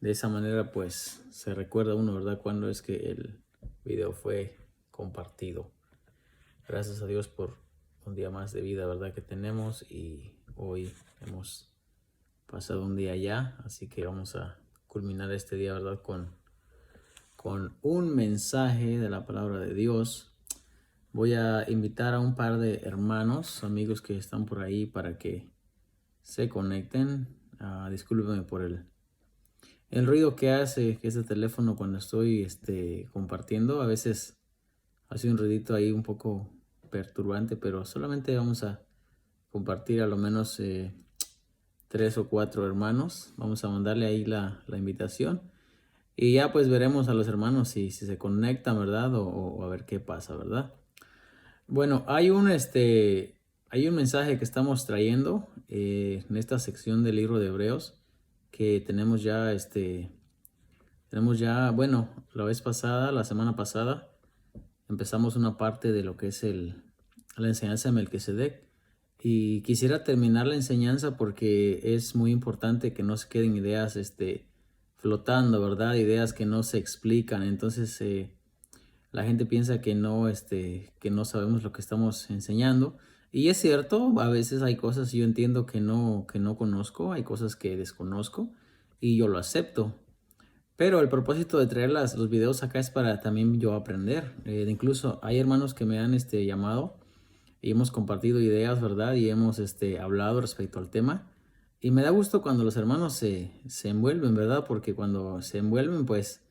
De esa manera, pues, se recuerda uno, ¿verdad? Cuando es que el video fue compartido. Gracias a Dios por un día más de vida, ¿verdad? Que tenemos, y hoy hemos pasado un día ya, así que vamos a culminar este día, ¿verdad? Con un mensaje de la palabra de Dios. Voy a invitar a un par de hermanos, amigos que están por ahí para que se conecten. Discúlpenme por el ruido que hace este teléfono cuando estoy compartiendo. A veces hace un ruidito ahí un poco perturbante, pero solamente vamos a compartir a lo menos 3 o 4 hermanos. Vamos a mandarle ahí la invitación. Y ya pues veremos a los hermanos si se conectan, ¿verdad? O a ver qué pasa, ¿verdad? Bueno, hay un mensaje que estamos trayendo en esta sección del libro de Hebreos que bueno, la semana pasada, empezamos una parte de lo que es la enseñanza de Melquisedec. Y quisiera terminar la enseñanza porque es muy importante que no se queden ideas flotando, ¿verdad? Ideas que no se explican. Entonces, la gente piensa que no sabemos lo que estamos enseñando. Y es cierto, a veces hay cosas yo entiendo que no conozco, hay cosas que desconozco y yo lo acepto. Pero el propósito de traer los videos acá es para también yo aprender. Incluso hay hermanos que me han llamado y hemos compartido ideas, ¿verdad? Y hemos hablado respecto al tema. Y me da gusto cuando los hermanos se envuelven, ¿verdad? Porque cuando se envuelven, pues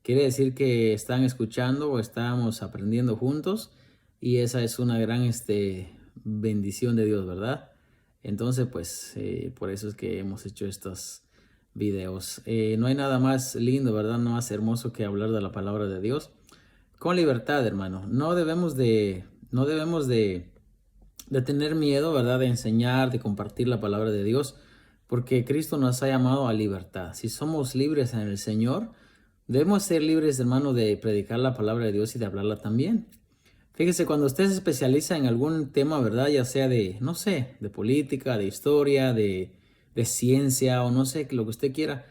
quiere decir que están escuchando o estamos aprendiendo juntos. Y esa es una gran bendición de Dios, ¿verdad? Entonces, pues por eso es que hemos hecho estos videos. No hay nada más lindo, ¿verdad? No más hermoso que hablar de la palabra de Dios con libertad, hermano. No debemos de tener miedo, ¿verdad? De enseñar, de compartir la palabra de Dios, porque Cristo nos ha llamado a libertad. Si somos libres en el Señor, debemos ser libres, hermano, de predicar la palabra de Dios y de hablarla también. Fíjese, cuando usted se especializa en algún tema, ¿verdad? Ya sea de, no sé, de política, de historia, de ciencia o no sé, lo que usted quiera,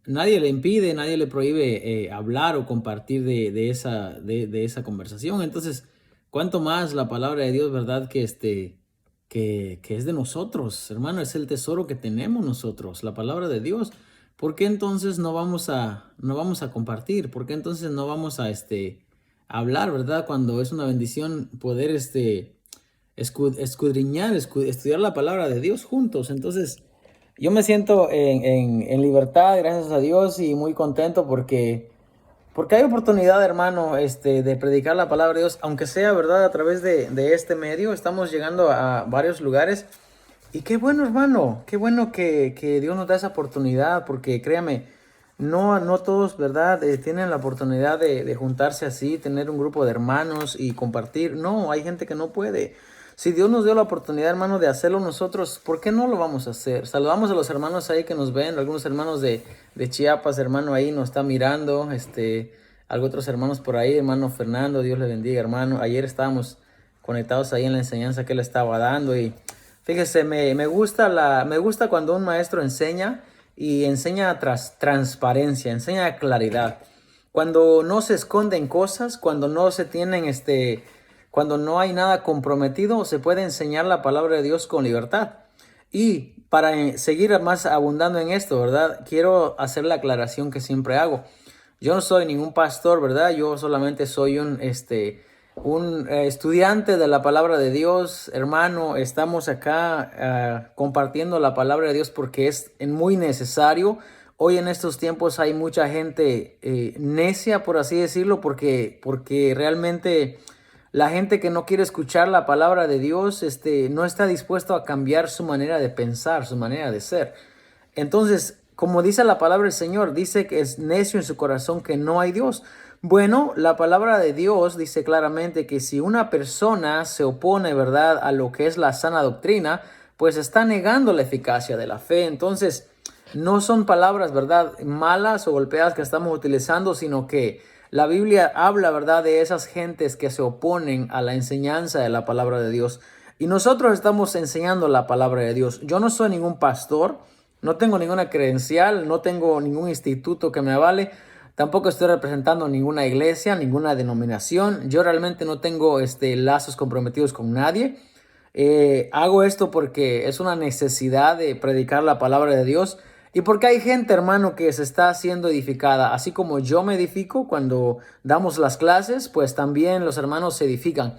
nadie le impide, nadie le prohíbe hablar o compartir de esa conversación. Entonces, cuánto más la palabra de Dios, ¿verdad? Que es de nosotros, hermano, es el tesoro que tenemos nosotros, la palabra de Dios. ¿Por qué entonces no vamos a compartir? ¿Por qué entonces no vamos a hablar, ¿verdad? Cuando es una bendición poder escudriñar, estudiar la palabra de Dios juntos. Entonces, yo me siento en libertad, gracias a Dios, y muy contento porque hay oportunidad, hermano, de predicar la palabra de Dios, aunque sea, ¿verdad? A través de este medio, estamos llegando a varios lugares. Y qué bueno, hermano, qué bueno que Dios nos da esa oportunidad, porque créame, no todos, ¿verdad? Tienen la oportunidad de juntarse así, tener un grupo de hermanos y compartir. No, hay gente que no puede. Si Dios nos dio la oportunidad, hermano, de hacerlo nosotros, ¿por qué no lo vamos a hacer? Saludamos a los hermanos ahí que nos ven, algunos hermanos de Chiapas, hermano, ahí nos está mirando, algunos otros hermanos por ahí, hermano Fernando, Dios le bendiga, hermano. Ayer estábamos conectados ahí en la enseñanza que él estaba dando y fíjese, me gusta cuando un maestro enseña y enseña transparencia, enseña claridad. Cuando no se esconden cosas, cuando no se tienen cuando no hay nada comprometido, se puede enseñar la palabra de Dios con libertad. Y para seguir más abundando en esto, ¿verdad? Quiero hacer la aclaración que siempre hago. Yo no soy ningún pastor, ¿verdad? Yo solamente soy un estudiante de la palabra de Dios. Hermano, estamos acá compartiendo la palabra de Dios porque es muy necesario. Hoy en estos tiempos hay mucha gente necia, por así decirlo, porque realmente la gente que no quiere escuchar la palabra de Dios, no está dispuesto a cambiar su manera de pensar, su manera de ser. Entonces, como dice la palabra del Señor, dice que es necio en su corazón que no hay Dios. Bueno, la palabra de Dios dice claramente que si una persona se opone, ¿verdad?, a lo que es la sana doctrina, pues está negando la eficacia de la fe. Entonces, no son palabras, ¿verdad?, malas o golpeadas que estamos utilizando, sino que la Biblia habla, ¿verdad?, de esas gentes que se oponen a la enseñanza de la palabra de Dios. Y nosotros estamos enseñando la palabra de Dios. Yo no soy ningún pastor. no tengo ninguna credencial, no tengo ningún instituto que me avale. Tampoco estoy representando ninguna iglesia, ninguna denominación. Yo realmente no tengo lazos comprometidos con nadie. Hago esto porque es una necesidad de predicar la palabra de Dios y porque hay gente, hermano, que se está siendo edificada. Así como yo me edifico cuando damos las clases, pues también los hermanos se edifican.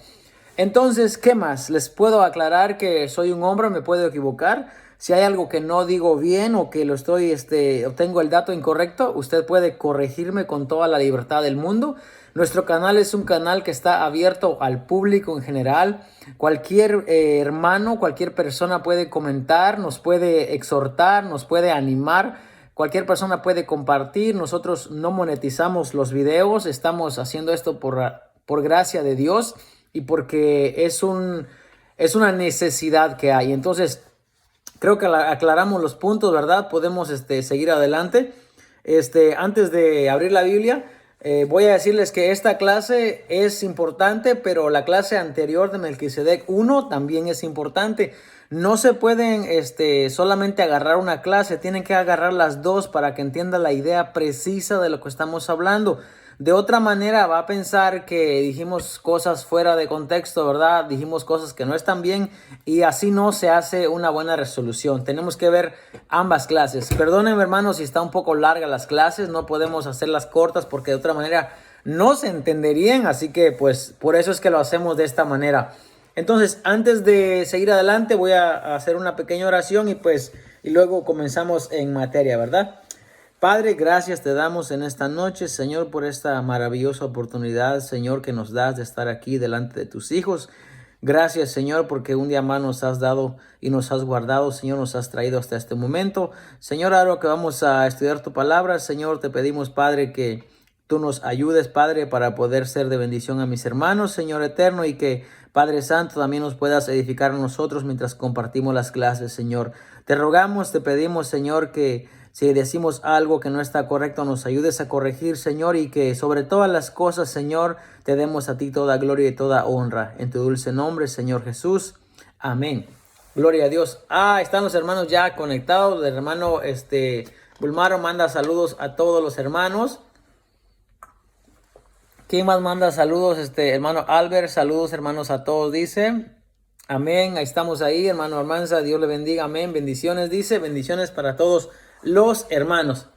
Entonces, ¿qué más? Les puedo aclarar que soy un hombre, me puedo equivocar. Si hay algo que no digo bien o que o tengo el dato incorrecto, usted puede corregirme con toda la libertad del mundo. Nuestro canal es un canal que está abierto al público en general. Cualquier hermano, cualquier persona puede comentar, nos puede exhortar, nos puede animar. Cualquier persona puede compartir. Nosotros no monetizamos los videos. Estamos haciendo esto por gracia de Dios y porque es una necesidad que hay. Entonces, creo que aclaramos los puntos, ¿verdad? Podemos seguir adelante. Antes de abrir la Biblia, voy a decirles que esta clase es importante, pero la clase anterior de Melquisedec 1 también es importante. No se pueden solamente agarrar una clase, tienen que agarrar las dos para que entiendan la idea precisa de lo que estamos hablando. De otra manera va a pensar que dijimos cosas fuera de contexto, ¿verdad? Dijimos cosas que no están bien y así no se hace una buena resolución. Tenemos que ver ambas clases. Perdónenme, hermanos, si está un poco larga las clases, no podemos hacerlas cortas porque de otra manera no se entenderían, así que pues por eso es que lo hacemos de esta manera. Entonces, antes de seguir adelante, voy a hacer una pequeña oración y luego comenzamos en materia, ¿verdad? Padre, gracias te damos en esta noche, Señor, por esta maravillosa oportunidad, Señor, que nos das de estar aquí delante de tus hijos. Gracias, Señor, porque un día más nos has dado y nos has guardado, Señor, nos has traído hasta este momento. Señor, ahora que vamos a estudiar tu palabra, Señor, te pedimos, Padre, que tú nos ayudes, Padre, para poder ser de bendición a mis hermanos, Señor eterno, y que, Padre Santo, también nos puedas edificar a nosotros mientras compartimos las clases, Señor. Te rogamos, te pedimos, Señor, que si decimos algo que no está correcto, nos ayudes a corregir, Señor, y que sobre todas las cosas, Señor, te demos a ti toda gloria y toda honra. En tu dulce nombre, Señor Jesús. Amén. Gloria a Dios. Están los hermanos ya conectados. El hermano Bulmaro manda saludos a todos los hermanos. ¿Quién más manda saludos? Hermano Albert, saludos hermanos a todos, dice. Amén, ahí estamos ahí, hermano Armanza, Dios le bendiga, amén. Bendiciones, dice, bendiciones para todos los hermanos.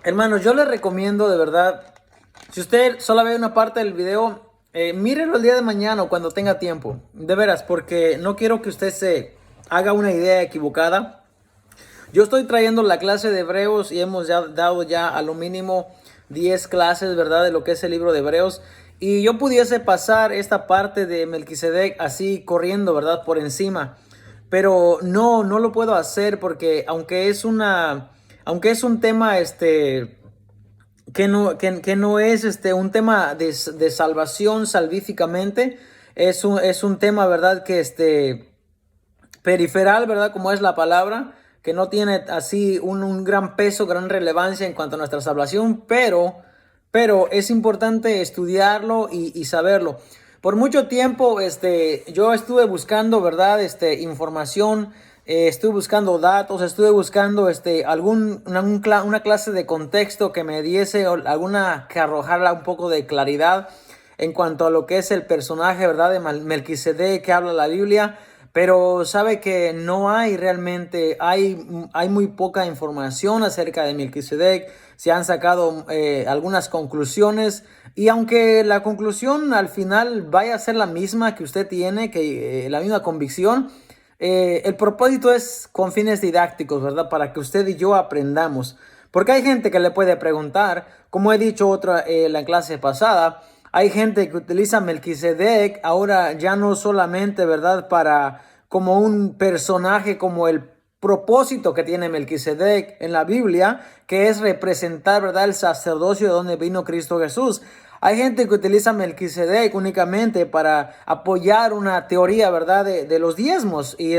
Hermanos, yo les recomiendo de verdad, si usted solo ve una parte del video, mírelo el día de mañana o cuando tenga tiempo. De veras, porque no quiero que usted se haga una idea equivocada. Yo estoy trayendo la clase de Hebreos y hemos dado ya a lo mínimo 10 clases, ¿verdad? De lo que es el libro de Hebreos. Y yo pudiese pasar esta parte de Melquisedec así corriendo, ¿verdad? Por encima. Pero no lo puedo hacer porque aunque es un tema que no es un tema de salvación salvíficamente, es un tema, ¿verdad? Que periferal, ¿verdad? Como es la palabra, que no tiene así un gran peso, gran relevancia en cuanto a nuestra salvación, pero es importante estudiarlo y saberlo. Por mucho tiempo, yo estuve buscando, ¿verdad? Información, estuve buscando datos, estuve buscando, una clase de contexto que me diese que arrojara un poco de claridad en cuanto a lo que es el personaje, ¿verdad? De Melquisedec que habla la Biblia. Pero sabe que no hay realmente, hay muy poca información acerca de Melquisedec. Se han sacado algunas conclusiones y aunque la conclusión al final vaya a ser la misma que usted tiene, que la misma convicción, el propósito es con fines didácticos, ¿verdad? Para que usted y yo aprendamos. Porque hay gente que le puede preguntar, como he dicho la clase pasada, hay gente que utiliza Melquisedec ahora ya no solamente, ¿verdad? Como un personaje, como el propósito que tiene Melquisedec en la Biblia, que es representar, ¿verdad? El sacerdocio de donde vino Cristo Jesús. Hay gente que utiliza Melquisedec únicamente para apoyar una teoría, ¿verdad? De los diezmos. Y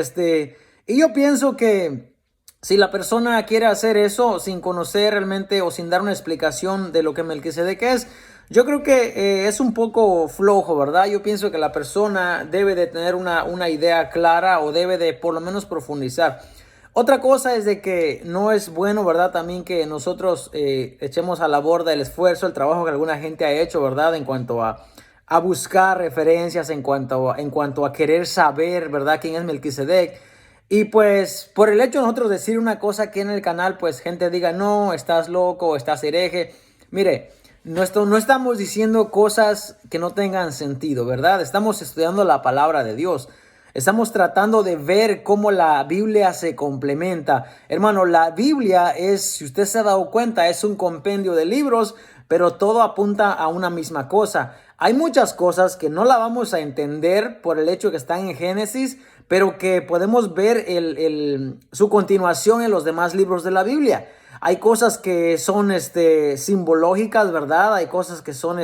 yo pienso que si la persona quiere hacer eso sin conocer realmente o sin dar una explicación de lo que Melquisedec es, yo creo que es un poco flojo, ¿verdad? Yo pienso que la persona debe de tener una idea clara o debe de por lo menos profundizar. Otra cosa es de que no es bueno, ¿verdad? También que nosotros echemos a la borda el esfuerzo, el trabajo que alguna gente ha hecho, ¿verdad? En cuanto a buscar referencias, en cuanto a querer saber, ¿verdad? ¿Quién es Melquisedec? Y pues por el hecho de nosotros decir una cosa aquí en el canal, pues gente diga, no, estás loco, estás hereje. Mire, no estamos diciendo cosas que no tengan sentido, ¿verdad? Estamos estudiando la palabra de Dios. Estamos tratando de ver cómo la Biblia se complementa. Hermano, la Biblia es, si usted se ha dado cuenta, es un compendio de libros, pero todo apunta a una misma cosa. Hay muchas cosas que no la vamos a entender por el hecho que están en Génesis, pero que podemos ver su continuación en los demás libros de la Biblia. Hay cosas que son simbológicas, ¿verdad? Hay cosas que son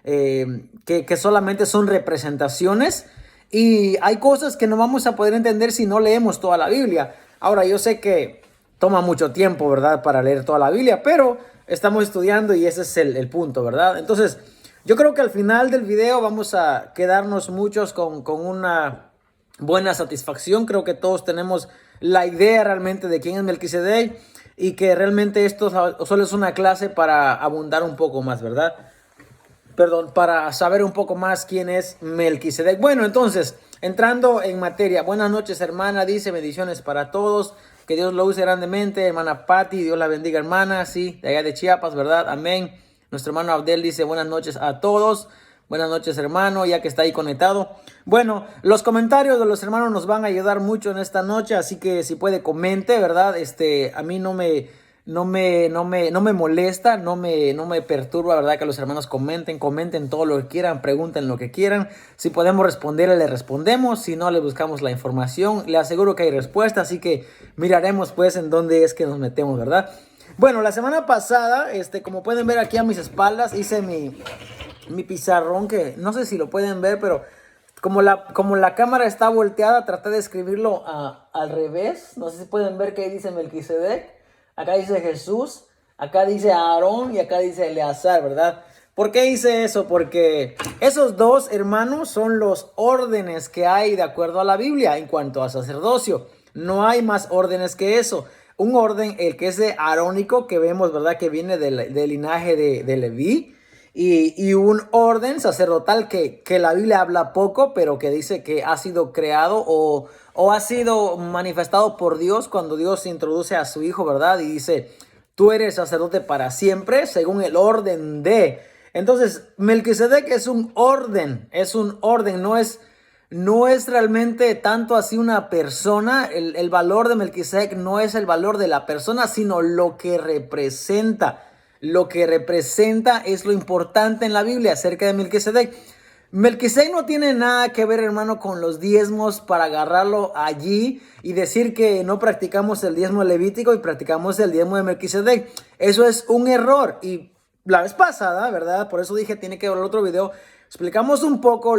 que solamente son representaciones. Y hay cosas que no vamos a poder entender si no leemos toda la Biblia. Ahora, yo sé que toma mucho tiempo, ¿verdad? Para leer toda la Biblia, pero estamos estudiando y ese es el punto, ¿verdad? Entonces, yo creo que al final del video vamos a quedarnos muchos con una buena satisfacción. Creo que todos tenemos la idea realmente de quién es Melquisedec y que realmente esto solo es una clase para abundar un poco más, ¿verdad? Perdón, para saber un poco más quién es Melquisedec. Bueno, entonces, entrando en materia. Buenas noches, hermana, dice, bendiciones para todos. Que Dios lo use grandemente. Hermana Patti, Dios la bendiga, hermana. Sí, de allá de Chiapas, ¿verdad? Amén. Nuestro hermano Abdel dice, buenas noches a todos. Buenas noches, hermano, ya que está ahí conectado. Bueno, los comentarios de los hermanos nos van a ayudar mucho en esta noche, así que si puede comente, ¿verdad? A mí no me molesta, no me perturba, ¿verdad? Que los hermanos comenten todo lo que quieran, pregunten lo que quieran. Si podemos responder, le respondemos. Si no, le buscamos la información. Le aseguro que hay respuesta, así que miraremos pues en dónde es que nos metemos, ¿verdad? Bueno, la semana pasada, como pueden ver aquí a mis espaldas, hice mi pizarrón, que no sé si lo pueden ver, pero como la cámara está volteada, traté de escribirlo al revés. No sé si pueden ver que ahí dice Melquisedec. Acá dice Jesús, acá dice Aarón y acá dice Eleazar, ¿verdad? ¿Por qué hice eso? Porque esos dos hermanos son los órdenes que hay de acuerdo a la Biblia en cuanto a sacerdocio. No hay más órdenes que eso. Un orden, el que es de arónico, que vemos, ¿verdad? Que viene del linaje de Leví. Y un orden sacerdotal que la Biblia habla poco, pero que dice que ha sido creado o ha sido manifestado por Dios cuando Dios introduce a su hijo, ¿verdad? Y dice, tú eres sacerdote para siempre, según el orden de. Entonces, Melquisedec es un orden, no es realmente tanto así una persona. El valor de Melquisedec no es el valor de la persona, sino lo que representa. Lo que representa es lo importante en la Biblia acerca de Melquisedec. Melquisedec no tiene nada que ver, hermano, con los diezmos para agarrarlo allí y decir que no practicamos el diezmo levítico y practicamos el diezmo de Melquisedec. Eso es un error. Y la vez pasada, ¿verdad? Por eso dije, tiene que ver el otro video. Explicamos un poco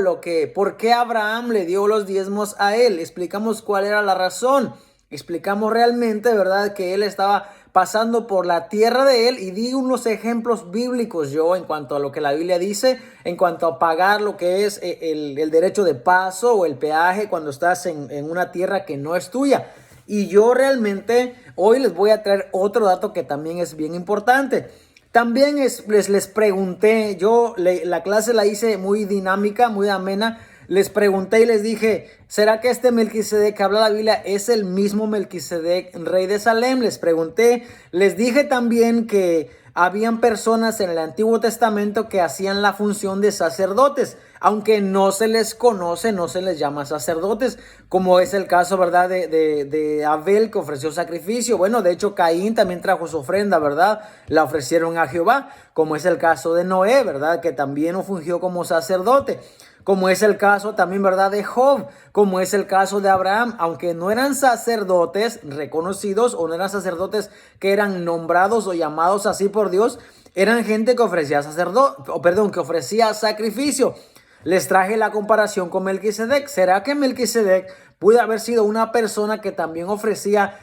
por qué Abraham le dio los diezmos a él. Explicamos cuál era la razón. Explicamos realmente, ¿verdad? Que él estaba pasando por la tierra de él y di unos ejemplos bíblicos yo en cuanto a lo que la Biblia dice, en cuanto a pagar lo que es el derecho de paso o el peaje cuando estás en una tierra que no es tuya. Y yo realmente hoy les voy a traer otro dato que también es bien importante. También les pregunté, la clase la hice muy dinámica, muy amena. Les pregunté y les dije, ¿será que este Melquisedec que habla la Biblia es el mismo Melquisedec, rey de Salem? Les pregunté, les dije también que habían personas en el Antiguo Testamento que hacían la función de sacerdotes, aunque no se les conoce, no se les llama sacerdotes, como es el caso, ¿verdad? De Abel, que ofreció sacrificio. Bueno, de hecho, Caín también trajo su ofrenda, ¿verdad? La ofrecieron a Jehová, como es el caso de Noé, ¿verdad? Que también fungió como sacerdote. Como es el caso también, ¿verdad? De Job, como es el caso de Abraham, aunque no eran sacerdotes reconocidos o no eran sacerdotes que eran nombrados o llamados así por Dios, eran gente que ofrecía que ofrecía sacrificio. Les traje la comparación con Melquisedec. ¿Será que Melquisedec pudo haber sido una persona que también ofrecía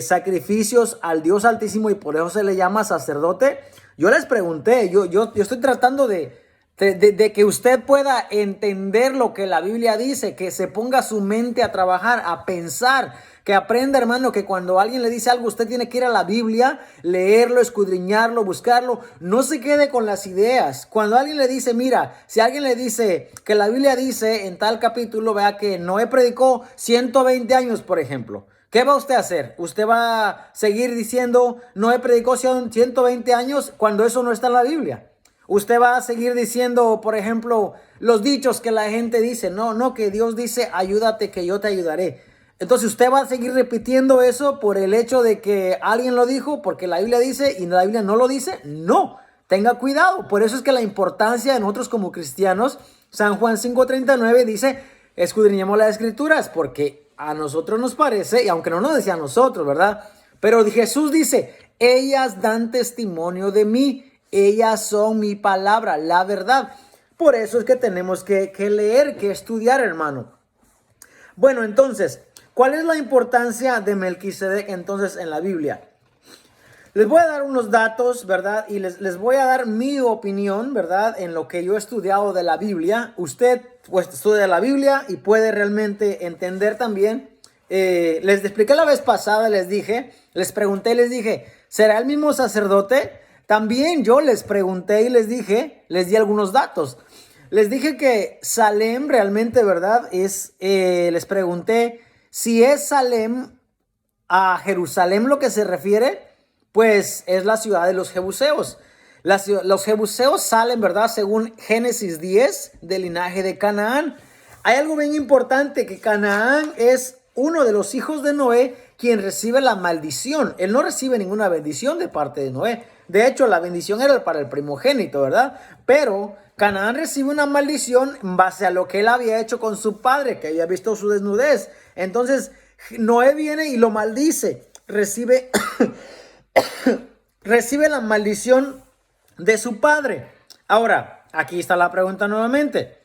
sacrificios al Dios Altísimo y por eso se le llama sacerdote? Yo les pregunté, yo estoy tratando de que usted pueda entender lo que la Biblia dice, que se ponga su mente a trabajar, a pensar, Que aprenda, hermano, que cuando alguien le dice algo, usted tiene que ir a la Biblia, leerlo, escudriñarlo, buscarlo. No se quede con las ideas. Cuando alguien le dice, mira, si alguien le dice que la Biblia dice en tal capítulo, vea que Noé predicó 120 años, por ejemplo. ¿Qué va usted a hacer? ¿Usted va a seguir diciendo Noé predicó 120 años cuando eso no está en la Biblia? Usted va a seguir diciendo, por ejemplo, los dichos que la gente dice. No, que Dios dice, ayúdate que yo te ayudaré. Entonces usted va a seguir repitiendo eso por el hecho de que alguien lo dijo, porque la Biblia dice y la Biblia no lo dice. No, tenga cuidado. Por eso es que la importancia de nosotros como cristianos, San Juan 5:39 dice, escudriñemos las escrituras, porque a nosotros nos parece, y aunque no nos decía a nosotros, ¿verdad? Pero Jesús dice, ellas dan testimonio de mí. Ellas son mi palabra, la verdad. Por eso es que tenemos que leer, que estudiar, hermano. Bueno, entonces, ¿cuál es la importancia de Melquisedec entonces en la Biblia? Les voy a dar unos datos, ¿verdad? Y les voy a dar mi opinión, ¿verdad? En lo que yo he estudiado de la Biblia. Usted pues estudia la Biblia y puede realmente entender también. Les expliqué la vez pasada, les pregunté, les dije, ¿será el mismo sacerdote? También yo les pregunté y les di algunos datos. Les dije que Salem realmente, ¿verdad? Les pregunté si es Salem a Jerusalén lo que se refiere, pues es la ciudad de los jebuseos. Los jebuseos salen, ¿verdad? Según Génesis 10, del linaje de Canaán. Hay algo bien importante, que Canaán es uno de los hijos de Noé quien recibe la maldición. Él no recibe ninguna bendición de parte de Noé. De hecho, la bendición era para el primogénito, ¿verdad? Pero Canaán recibe una maldición en base a lo que él había hecho con su padre, que había visto su desnudez. Entonces, Noé viene y lo maldice. Recibe la maldición de su padre. Ahora, aquí está la pregunta nuevamente.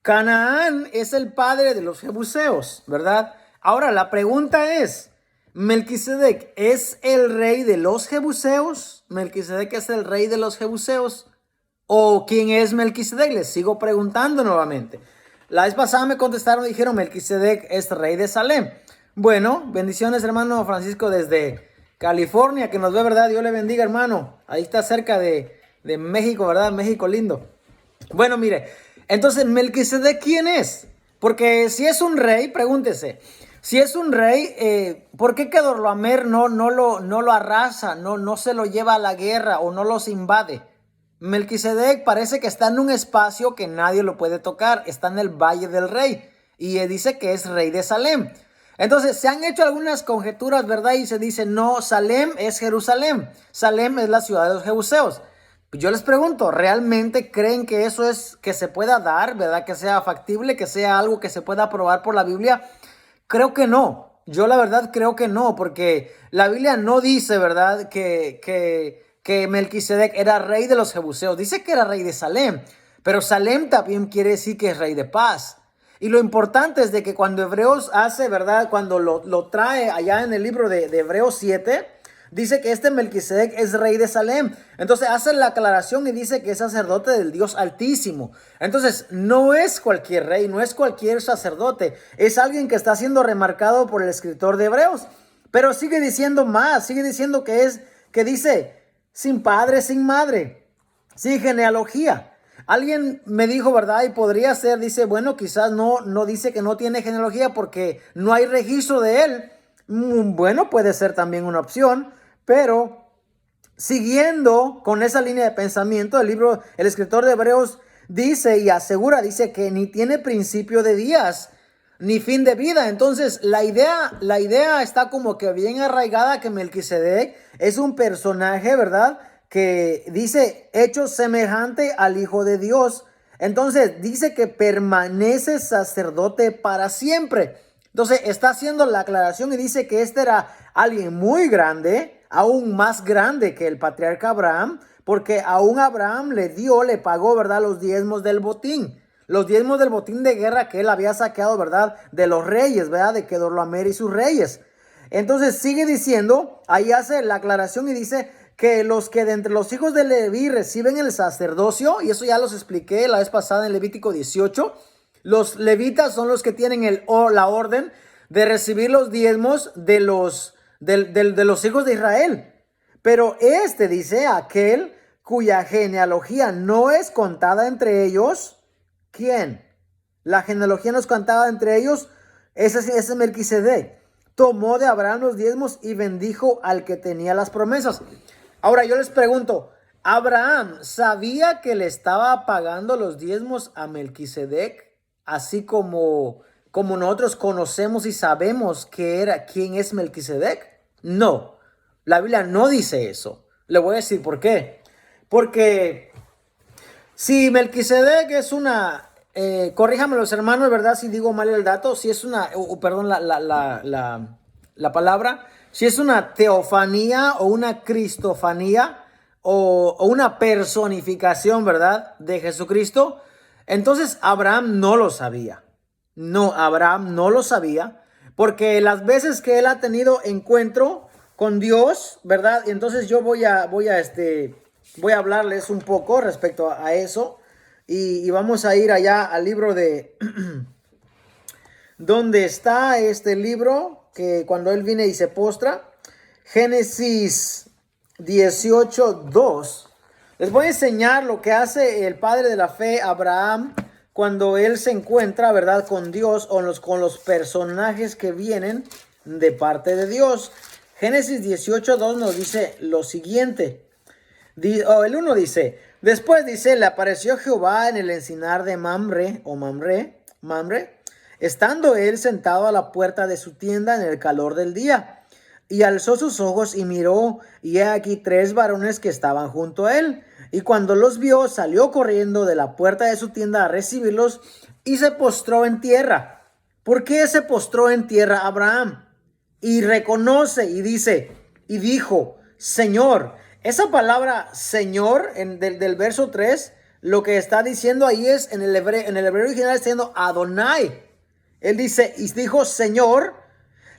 Canaán es el padre de los jebuseos, ¿verdad? Ahora, la pregunta es, ¿Melquisedec es el rey de los jebuseos? ¿Melquisedec es el rey de los jebuseos? ¿O quién es Melquisedec? Les sigo preguntando nuevamente. La vez pasada me contestaron y dijeron, Melquisedec es rey de Salem. Bueno, bendiciones, hermano Francisco, desde California, que nos ve, ¿verdad? Dios le bendiga, hermano. Ahí está cerca de México, ¿verdad? México lindo. Bueno, mire, entonces, ¿Melquisedec quién es? Porque si es un rey, pregúntese, si es un rey, ¿por qué Kedorlaomer no lo arrasa, no se lo lleva a la guerra o no los invade? Melquisedec parece que está en un espacio que nadie lo puede tocar, está en el Valle del Rey y dice que es rey de Salem. Entonces se han hecho algunas conjeturas, ¿verdad? Y se dice, no, Salem es Jerusalén, Salem es la ciudad de los jebuseos. Yo les pregunto, ¿realmente creen que eso es que se pueda dar, ¿verdad? Que sea factible, que sea algo que se pueda probar por la Biblia. Creo que no. Yo la verdad creo que no, porque la Biblia no dice, ¿verdad? Que Melquisedec era rey de los jebuseos. Dice que era rey de Salem, pero Salem también quiere decir que es rey de paz. Y lo importante es de que cuando Hebreos hace, ¿verdad? Cuando lo trae allá en el libro de Hebreos 7, dice que este Melquisedec es rey de Salem. Entonces hace la aclaración y dice que es sacerdote del Dios Altísimo. Entonces no es cualquier rey, no es cualquier sacerdote. Es alguien que está siendo remarcado por el escritor de Hebreos. Pero sigue diciendo más, sigue diciendo que dice, sin padre, sin madre, sin genealogía. Alguien me dijo, ¿verdad? Y podría ser, dice, bueno, quizás no dice que no tiene genealogía porque no hay registro de él. Bueno, puede ser también una opción, pero siguiendo con esa línea de pensamiento, el escritor de Hebreos dice y asegura, dice que ni tiene principio de días, ni fin de vida. Entonces, la idea está como que bien arraigada que Melquisedec es un personaje, ¿verdad? Que dice, hecho semejante al Hijo de Dios. Entonces, dice que permanece sacerdote para siempre. Entonces, está haciendo la aclaración y dice que este era alguien muy grande, aún más grande que el patriarca Abraham, porque aún Abraham le pagó, ¿verdad?, los diezmos del botín. Los diezmos del botín de guerra que él había saqueado, ¿verdad?, de los reyes, ¿verdad?, de Kedorlaomer y sus reyes. Entonces sigue diciendo, ahí hace la aclaración y dice que los que de entre los hijos de Leví reciben el sacerdocio, y eso ya los expliqué la vez pasada en Levítico 18, los levitas son los que tienen la orden de recibir los diezmos de los hijos de Israel. Pero dice, aquel cuya genealogía no es contada entre ellos. ¿Quién? La genealogía no es contada entre ellos. Ese es Melquisedec. Tomó de Abraham los diezmos y bendijo al que tenía las promesas. Ahora yo les pregunto, ¿Abraham sabía que le estaba pagando los diezmos a Melquisedec? Así como nosotros conocemos y sabemos quién es Melquisedec. No, la Biblia no dice eso. Le voy a decir por qué. Porque si Melquisedec es una, corríjame los hermanos, ¿verdad? Si digo mal el dato, si es una, perdón, la palabra, si es una teofanía o una cristofanía o una personificación, ¿verdad? De Jesucristo, entonces Abraham no lo sabía. No, Abraham no lo sabía, porque las veces que él ha tenido encuentro con Dios, ¿verdad? Entonces yo voy a hablarles un poco respecto a eso y vamos a ir allá al libro de donde está este libro que cuando él viene y se postra, Génesis 18:2. Les voy a enseñar lo que hace el padre de la fe, Abraham, cuando él se encuentra, ¿verdad?, con Dios o con los personajes que vienen de parte de Dios. Génesis 18:2 nos dice lo siguiente. El 1 dice, después dice, le apareció Jehová en el encinar de Mamre, estando él sentado a la puerta de su tienda en el calor del día. Y alzó sus ojos y miró, y he aquí 3 varones que estaban junto a él. Y cuando los vio, salió corriendo de la puerta de su tienda a recibirlos y se postró en tierra. ¿Por qué se postró en tierra Abraham? Y reconoce y dice, y dijo, Señor. Esa palabra Señor del verso 3, lo que está diciendo ahí es, en el hebreo original está diciendo Adonai. Él dice, y dijo, Señor,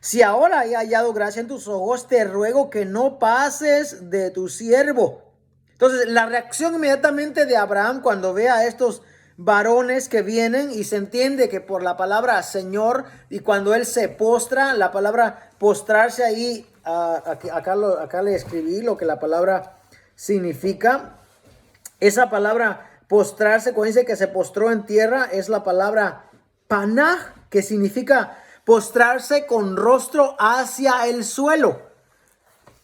si ahora he hallado gracia en tus ojos, te ruego que no pases de tu siervo. Entonces, la reacción inmediatamente de Abraham cuando ve a estos varones que vienen, y se entiende que por la palabra Señor, y cuando él se postra, la palabra postrarse ahí, acá le escribí lo que la palabra significa. Esa palabra postrarse, cuando dice que se postró en tierra, es la palabra panah, que significa postrarse con rostro hacia el suelo.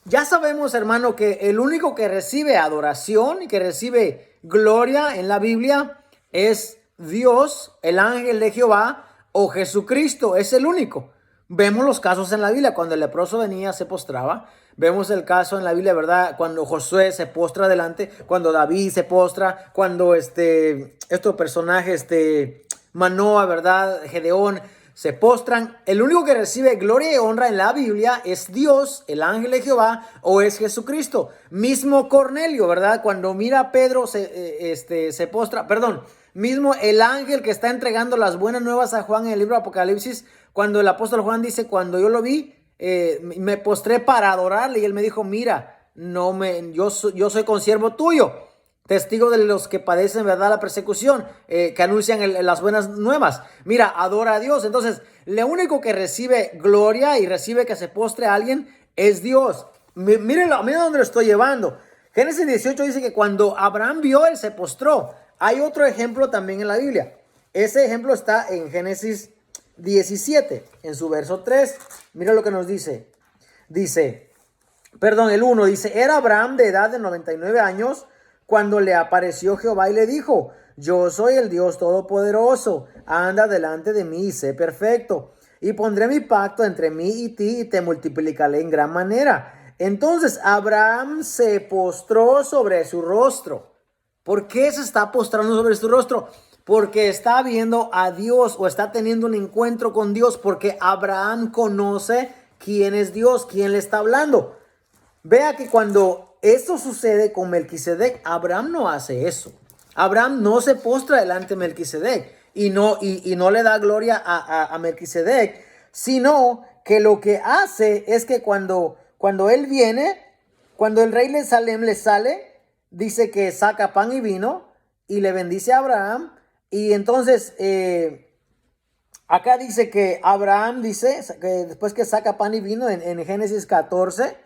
Ya sabemos, hermano, que el único que recibe adoración y que recibe gloria en la Biblia es Dios, el ángel de Jehová o Jesucristo. Es el único. Vemos los casos en la Biblia. Cuando el leproso venía, se postraba. Vemos el caso en la Biblia, ¿verdad? Cuando Josué se postra delante, cuando David se postra, cuando estos personajes, Manoah, ¿verdad? Gedeón, se postran. El único que recibe gloria y honra en la Biblia es Dios, el ángel de Jehová, o es Jesucristo. Mismo Cornelio, ¿verdad? Cuando mira a Pedro, se postra, perdón, mismo el ángel que está entregando las buenas nuevas a Juan en el libro de Apocalipsis, cuando el apóstol Juan dice, cuando yo lo vi, me postré para adorarle, y él me dijo, mira, yo soy consiervo tuyo, testigo de los que padecen, ¿verdad?, la persecución, que anuncian las buenas nuevas. Mira, adora a Dios. Entonces, lo único que recibe gloria y recibe que se postre a alguien es Dios. Miren dónde lo estoy llevando. Génesis 18 dice que cuando Abraham vio, él se postró. Hay otro ejemplo también en la Biblia. Ese ejemplo está en Génesis 17, en su verso 3. Mira lo que nos dice. El 1 dice, era Abraham de edad de 99 años cuando le apareció Jehová y le dijo, yo soy el Dios Todopoderoso, anda delante de mí y sé perfecto, y pondré mi pacto entre mí y ti y te multiplicaré en gran manera. Entonces Abraham se postró sobre su rostro. ¿Por qué se está postrando sobre su rostro? Porque está viendo a Dios o está teniendo un encuentro con Dios, porque Abraham conoce quién es Dios, quién le está hablando. Vea que cuando esto sucede con Melquisedec, Abraham no hace eso. Abraham no se postra delante de Melquisedec y no le da gloria a Melquisedec, sino que lo que hace es que cuando él viene, cuando el rey de Salem le sale, dice que saca pan y vino y le bendice a Abraham. Y entonces Acá dice que Abraham dice que después que saca pan y vino en Génesis 14,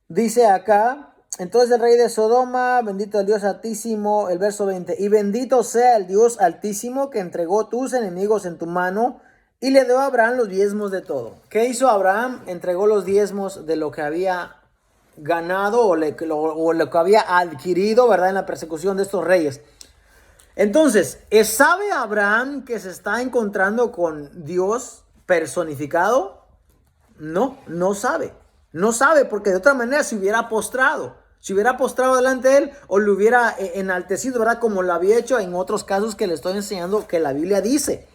dice acá, entonces el rey de Sodoma, bendito el Dios Altísimo, el verso 20, y bendito sea el Dios Altísimo que entregó tus enemigos en tu mano y le dio a Abraham los diezmos de todo. ¿Qué hizo Abraham? Entregó los diezmos de lo que había ganado o lo que había adquirido, ¿verdad? En la persecución de estos reyes. Entonces, ¿sabe Abraham que se está encontrando con Dios personificado? No, no sabe. No sabe porque de otra manera se hubiera postrado. Se hubiera postrado delante de él o lo hubiera enaltecido, ¿verdad? Como lo había hecho en otros casos que le estoy enseñando que la Biblia dice.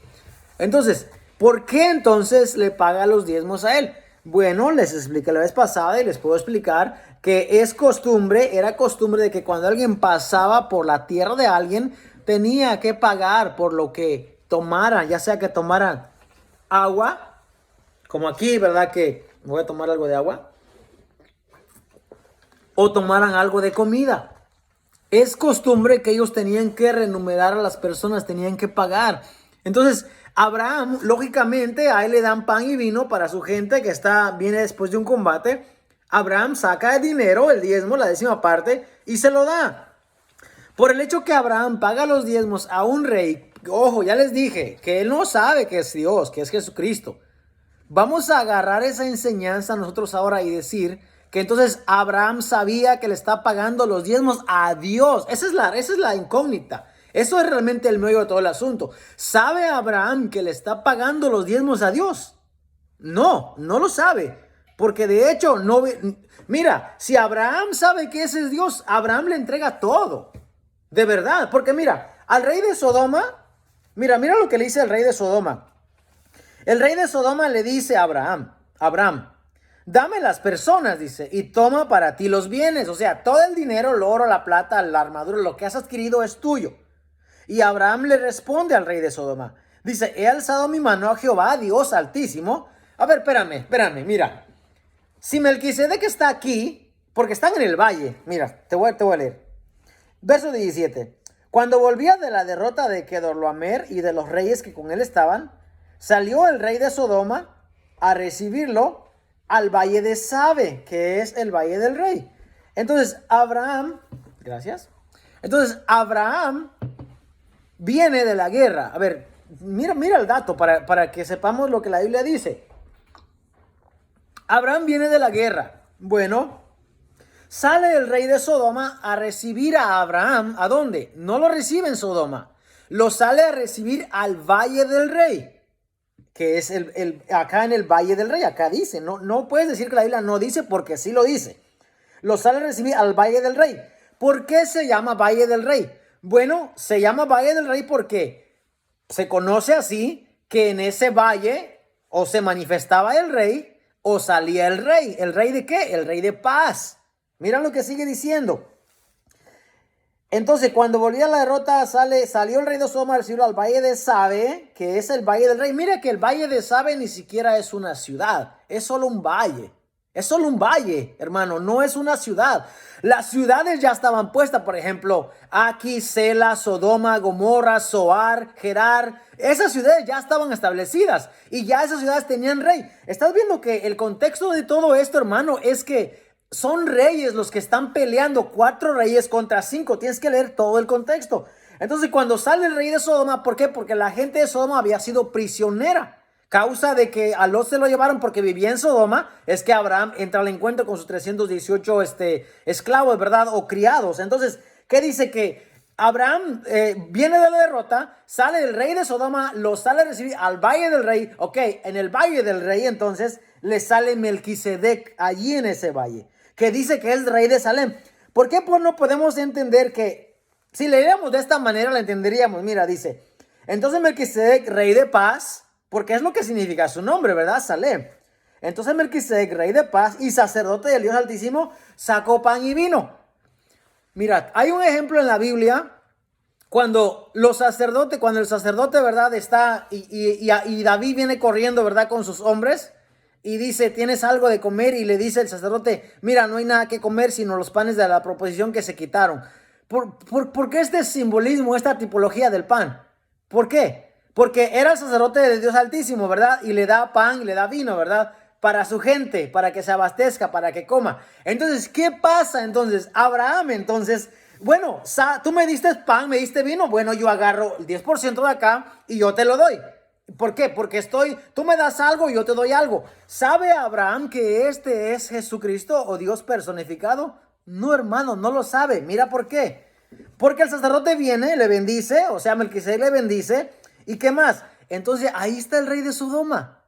Entonces, ¿por qué entonces le paga los diezmos a él? Bueno, les expliqué la vez pasada y les puedo explicar que era costumbre de que cuando alguien pasaba por la tierra de alguien, tenía que pagar por lo que tomaran, ya sea que tomaran agua, como aquí, ¿verdad? Que voy a tomar algo de agua, o tomaran algo de comida. Es costumbre que ellos tenían que remunerar a las personas, tenían que pagar. Entonces, Abraham, lógicamente, a él le dan pan y vino para su gente que viene después de un combate. Abraham saca el dinero, el diezmo, la décima parte, y se lo da. Por el hecho que Abraham paga los diezmos a un rey, ojo, ya les dije que él no sabe que es Dios, que es Jesucristo. Vamos a agarrar esa enseñanza nosotros ahora y decir que entonces Abraham sabía que le está pagando los diezmos a Dios. Esa es la incógnita. Eso es realmente el meollo de todo el asunto. ¿Sabe Abraham que le está pagando los diezmos a Dios? No, no lo sabe. Porque de hecho, no. Mira, si Abraham sabe que ese es Dios, Abraham le entrega todo. De verdad, porque mira, al rey de Sodoma, mira lo que le dice el rey de Sodoma. El rey de Sodoma le dice a Abraham, dame las personas, dice, y toma para ti los bienes. O sea, todo el dinero, el oro, la plata, la armadura, lo que has adquirido es tuyo. Y Abraham le responde al rey de Sodoma. Dice, he alzado mi mano a Jehová, Dios Altísimo. A ver, espérame, mira. Si Melquisedec está aquí, porque están en el valle, mira, te voy a leer. Verso 17. Cuando volvía de la derrota de Kedorlaomer y de los reyes que con él estaban, salió el rey de Sodoma a recibirlo al valle de Sabe, que es el valle del rey. Entonces Abraham, gracias. Entonces Abraham viene de la guerra. A ver, mira el dato para que sepamos lo que la Biblia dice. Abraham viene de la guerra. Bueno, sale el rey de Sodoma a recibir a Abraham. ¿A dónde? No lo recibe en Sodoma. Lo sale a recibir al valle del rey, que es acá en el valle del rey. Acá dice, no puedes decir que la Biblia no dice porque sí lo dice. Lo sale a recibir al valle del rey. ¿Por qué se llama valle del rey? Bueno, se llama valle del rey porque se conoce así que en ese valle o se manifestaba el rey o salía el rey. ¿El rey de qué? El rey de paz. Mira lo que sigue diciendo. Entonces, cuando volvía a la derrota, salió el rey de Sodoma a recibirlo al valle de Sabe, que es el valle del rey. Mira que el valle de Sabe ni siquiera es una ciudad, es solo un valle. Es solo un valle, hermano, no es una ciudad. Las ciudades ya estaban puestas, por ejemplo, Aquí, Sela, Sodoma, Gomorra, Zoar, Gerar. Esas ciudades ya estaban establecidas y ya esas ciudades tenían rey. Estás viendo que el contexto de todo esto, hermano, es que son reyes los que están peleando, 4 reyes contra 5. Tienes que leer todo el contexto. Entonces, cuando sale el rey de Sodoma, ¿por qué? Porque la gente de Sodoma había sido prisionera. Causa de que a Lot se lo llevaron porque vivía en Sodoma, es que Abraham entra al encuentro con sus 318 esclavos, ¿verdad? O criados. Entonces, ¿qué dice? Que Abraham viene de la derrota, sale el rey de Sodoma, lo sale a recibir al valle del rey. Ok, en el valle del rey entonces le sale Melquisedec allí en ese valle, que dice que es rey de Salem. ¿Por qué pues no podemos entender que si leíamos de esta manera la entenderíamos? Mira, dice, entonces Melquisedec, rey de paz, porque es lo que significa su nombre, ¿verdad? Salem. Entonces Melquisedec, rey de paz y sacerdote del Dios Altísimo, sacó pan y vino. Mirad, hay un ejemplo en la Biblia cuando el sacerdote, ¿verdad? Está y David viene corriendo, ¿verdad? Con sus hombres y dice, ¿tienes algo de comer? Y le dice el sacerdote, mira, no hay nada que comer sino los panes de la proposición que se quitaron. ¿Por qué este simbolismo, esta tipología del pan? ¿Por qué? porque era el sacerdote de Dios Altísimo, ¿verdad? Y le da pan y le da vino, ¿verdad? Para su gente, para que se abastezca, para que coma. Entonces, ¿qué pasa? Entonces, Abraham, entonces, bueno, tú me diste pan, me diste vino, bueno, yo agarro el 10% de acá y yo te lo doy. ¿Por qué? Porque tú me das algo y yo te doy algo. ¿Sabe Abraham que este es Jesucristo o Dios personificado? No, hermano, no lo sabe. Mira por qué. Porque el sacerdote viene, le bendice, o sea, Melquisedec le bendice. ¿Y qué más? Entonces ahí está el rey de Sodoma.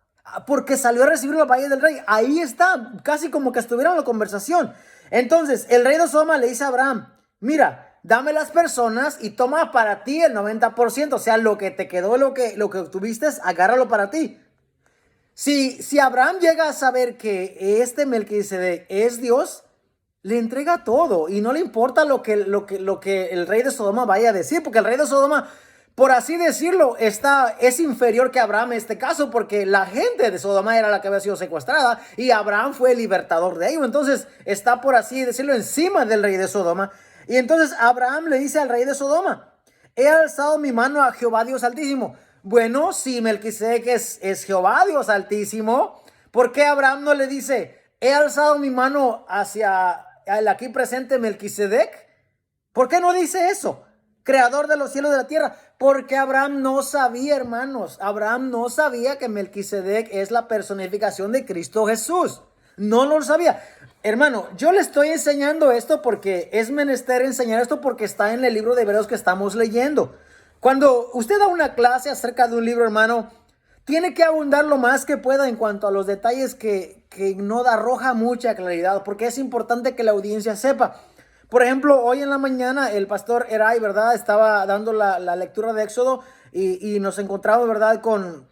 Porque salió a recibir el valle del rey. Ahí está, casi como que estuviera en la conversación. Entonces el rey de Sodoma le dice a Abraham, mira, dame las personas y toma para ti el 90%. O sea, lo que te quedó, lo que obtuviste, agárralo para ti. Si Abraham llega a saber que este Melquisedec es Dios, le entrega todo y no le importa lo que el rey de Sodoma vaya a decir, porque el rey de Sodoma, por así decirlo, es inferior que Abraham en este caso, porque la gente de Sodoma era la que había sido secuestrada y Abraham fue el libertador de ellos. Entonces está, por así decirlo, encima del rey de Sodoma. Y entonces Abraham le dice al rey de Sodoma, he alzado mi mano a Jehová Dios Altísimo. Bueno, si Melquisedec es Jehová Dios Altísimo, ¿por qué Abraham no le dice, he alzado mi mano hacia el aquí presente Melquisedec? ¿Por qué no dice eso? Creador de los cielos y de la tierra. Porque Abraham no sabía, hermanos. Abraham no sabía que Melquisedec es la personificación de Cristo Jesús. No lo sabía. Hermano, yo le estoy enseñando esto porque es menester enseñar esto porque está en el libro de Hebreos que estamos leyendo. Cuando usted da una clase acerca de un libro, hermano, tiene que abundar lo más que pueda en cuanto a los detalles que no arroja mucha claridad, porque es importante que la audiencia sepa. Por ejemplo, hoy en la mañana el pastor Eray, ¿verdad? Estaba dando la lectura de Éxodo y nos encontramos, ¿verdad? Con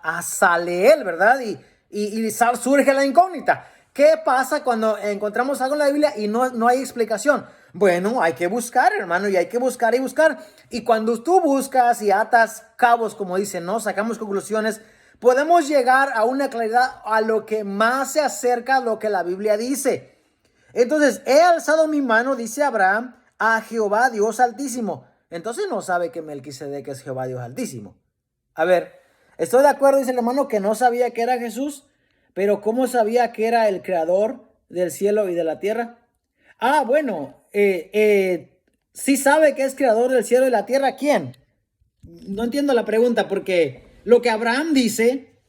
Azaleel, ¿verdad? Y surge la incógnita. ¿Qué pasa cuando encontramos algo en la Biblia y no hay explicación? Bueno, hay que buscar, hermano, y hay que buscar y buscar. Y cuando tú buscas y atas cabos, como dicen, ¿no? Sacamos conclusiones, podemos llegar a una claridad a lo que más se acerca a lo que la Biblia dice. Entonces, he alzado mi mano, dice Abraham, a Jehová Dios Altísimo. Entonces no sabe que Melquisedec es Jehová Dios Altísimo. A ver, estoy de acuerdo, dice el hermano, que no sabía que era Jesús, pero ¿cómo sabía que era el creador del cielo y de la tierra? Ah, bueno, sí sabe que es creador del cielo y la tierra. ¿Quién? No entiendo la pregunta, porque lo que Abraham dice,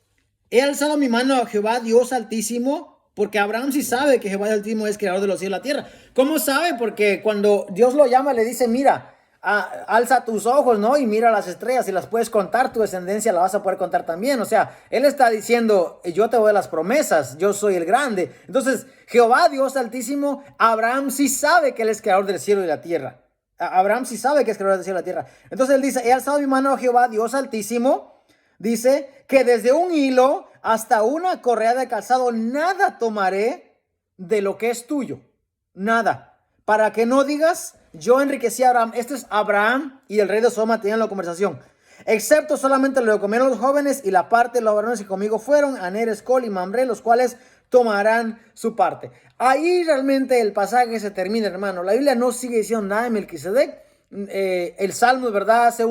he alzado mi mano a Jehová Dios Altísimo, porque Abraham sí sabe que Jehová Dios Altísimo es creador de los cielos y la tierra. ¿Cómo sabe? Porque cuando Dios lo llama, le dice, mira, alza tus ojos, ¿no? Y mira las estrellas, y las puedes contar, tu descendencia la vas a poder contar también. O sea, él está diciendo, yo te doy las promesas, yo soy el grande. Entonces, Jehová Dios Altísimo, Abraham sí sabe que él es creador del cielo y la tierra. Abraham sí sabe que es creador del cielo y la tierra. Entonces él dice, he alzado mi mano a Jehová Dios Altísimo. Dice que desde un hilo hasta una correa de calzado, nada tomaré de lo que es tuyo. Nada. Para que no digas, yo enriquecí a Abraham. Este es Abraham y el rey de Sodoma tenían la conversación. Excepto solamente lo que comieron los jóvenes y la parte de los varones que conmigo fueron Aner, Escol y Mamre, los cuales tomarán su parte. Ahí realmente el pasaje se termina, hermano. La Biblia no sigue diciendo nada de Melquisedec. El Salmo, ¿verdad? Hace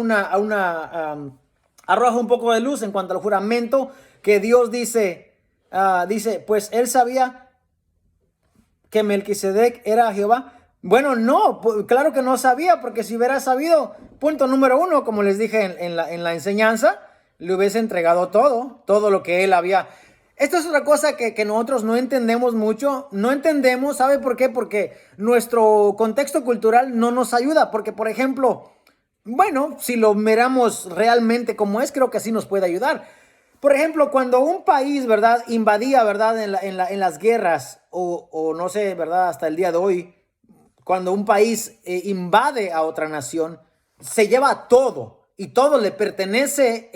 arroja un poco de luz en cuanto al juramento que Dios dice, pues él sabía que Melquisedec era Jehová. Bueno, no, claro que no sabía, porque si hubiera sabido, punto número uno, como les dije en la enseñanza, le hubiese entregado todo lo que él había. Esto es otra cosa que nosotros no entendemos mucho. No entendemos, ¿sabe por qué? Porque nuestro contexto cultural no nos ayuda, porque por ejemplo, bueno, si lo miramos realmente como es, creo que sí nos puede ayudar. Por ejemplo, cuando un país, ¿verdad?, invadía, ¿verdad?, en las guerras, o no sé, ¿verdad?, hasta el día de hoy, cuando un país invade a otra nación, se lleva todo, y todo le pertenece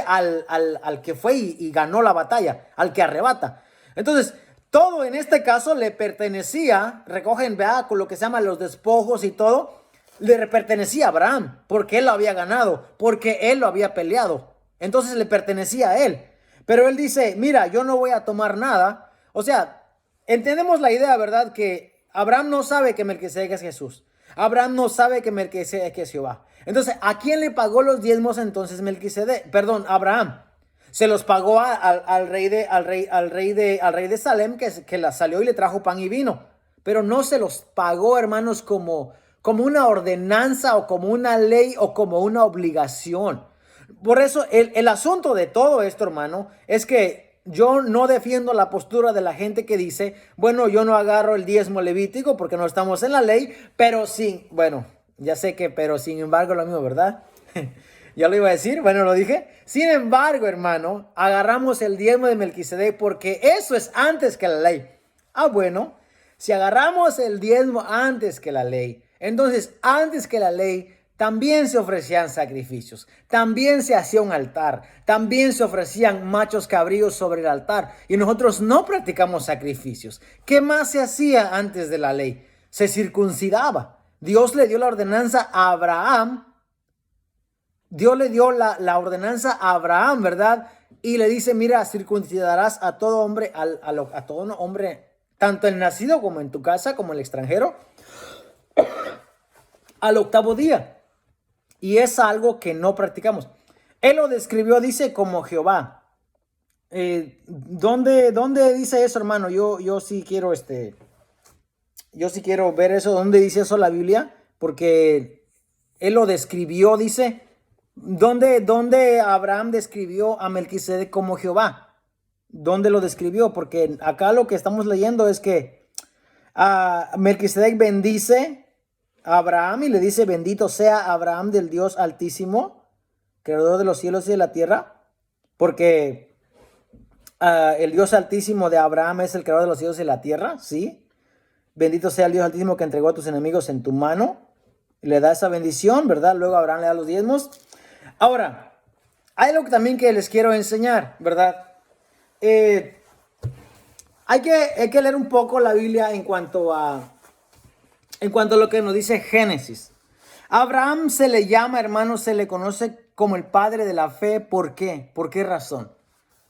al que fue y ganó la batalla, al que arrebata. Entonces, todo en este caso le pertenecía, recogen, ¿verdad?, con lo que se llama los despojos y todo, le pertenecía a Abraham, porque él lo había ganado, porque él lo había peleado. Entonces le pertenecía a él. Pero él dice, mira, yo no voy a tomar nada. O sea, entendemos la idea, ¿verdad? Que Abraham no sabe que Melquisedec es Jesús. Abraham no sabe que Melquisedec es Jehová. Entonces, ¿a quién le pagó los diezmos entonces Melquisedec? Perdón, Abraham. Se los pagó al rey de Salem, que la salió y le trajo pan y vino. Pero no se los pagó, hermanos, como una ordenanza o como una ley o como una obligación. Por eso el asunto de todo esto, hermano, es que yo no defiendo la postura de la gente que dice, bueno, yo no agarro el diezmo levítico porque no estamos en la ley, pero sí, bueno, ya sé que, pero sin embargo lo mismo, ¿verdad? Ya lo iba a decir, bueno, lo dije. Sin embargo, hermano, agarramos el diezmo de Melquisedec porque eso es antes que la ley. Ah, bueno, si agarramos el diezmo antes que la ley, entonces antes que la ley también se ofrecían sacrificios, también se hacía un altar, también se ofrecían machos cabríos sobre el altar y nosotros no practicamos sacrificios. ¿Qué más se hacía antes de la ley? Se circuncidaba. Dios le dio la ordenanza a Abraham. Dios le dio la ordenanza a Abraham, ¿verdad? Y le dice, mira, circuncidarás a todo hombre, a todo hombre, tanto el nacido como en tu casa, como el extranjero, al 8º día. Y es algo que no practicamos. Él lo describió, dice, como Jehová. ¿Dónde dice eso, hermano? Yo sí quiero ver eso. ¿Dónde dice eso la Biblia? Porque él lo describió, dice. ¿Dónde Abraham describió a Melquisedec como Jehová? ¿Dónde lo describió? Porque acá lo que estamos leyendo es que Melquisedec bendice a Abraham y le dice, bendito sea Abraham del Dios Altísimo, creador de los cielos y de la tierra, porque el Dios Altísimo de Abraham es el creador de los cielos y de la tierra, ¿sí? Bendito sea el Dios Altísimo que entregó a tus enemigos en tu mano. Le da esa bendición, ¿verdad? Luego Abraham le da los diezmos. Ahora, hay algo también que les quiero enseñar, ¿verdad? Hay que leer un poco la Biblia en cuanto a lo que nos dice Génesis. Abraham se le llama, hermano, se le conoce como el padre de la fe. ¿Por qué? ¿Por qué razón?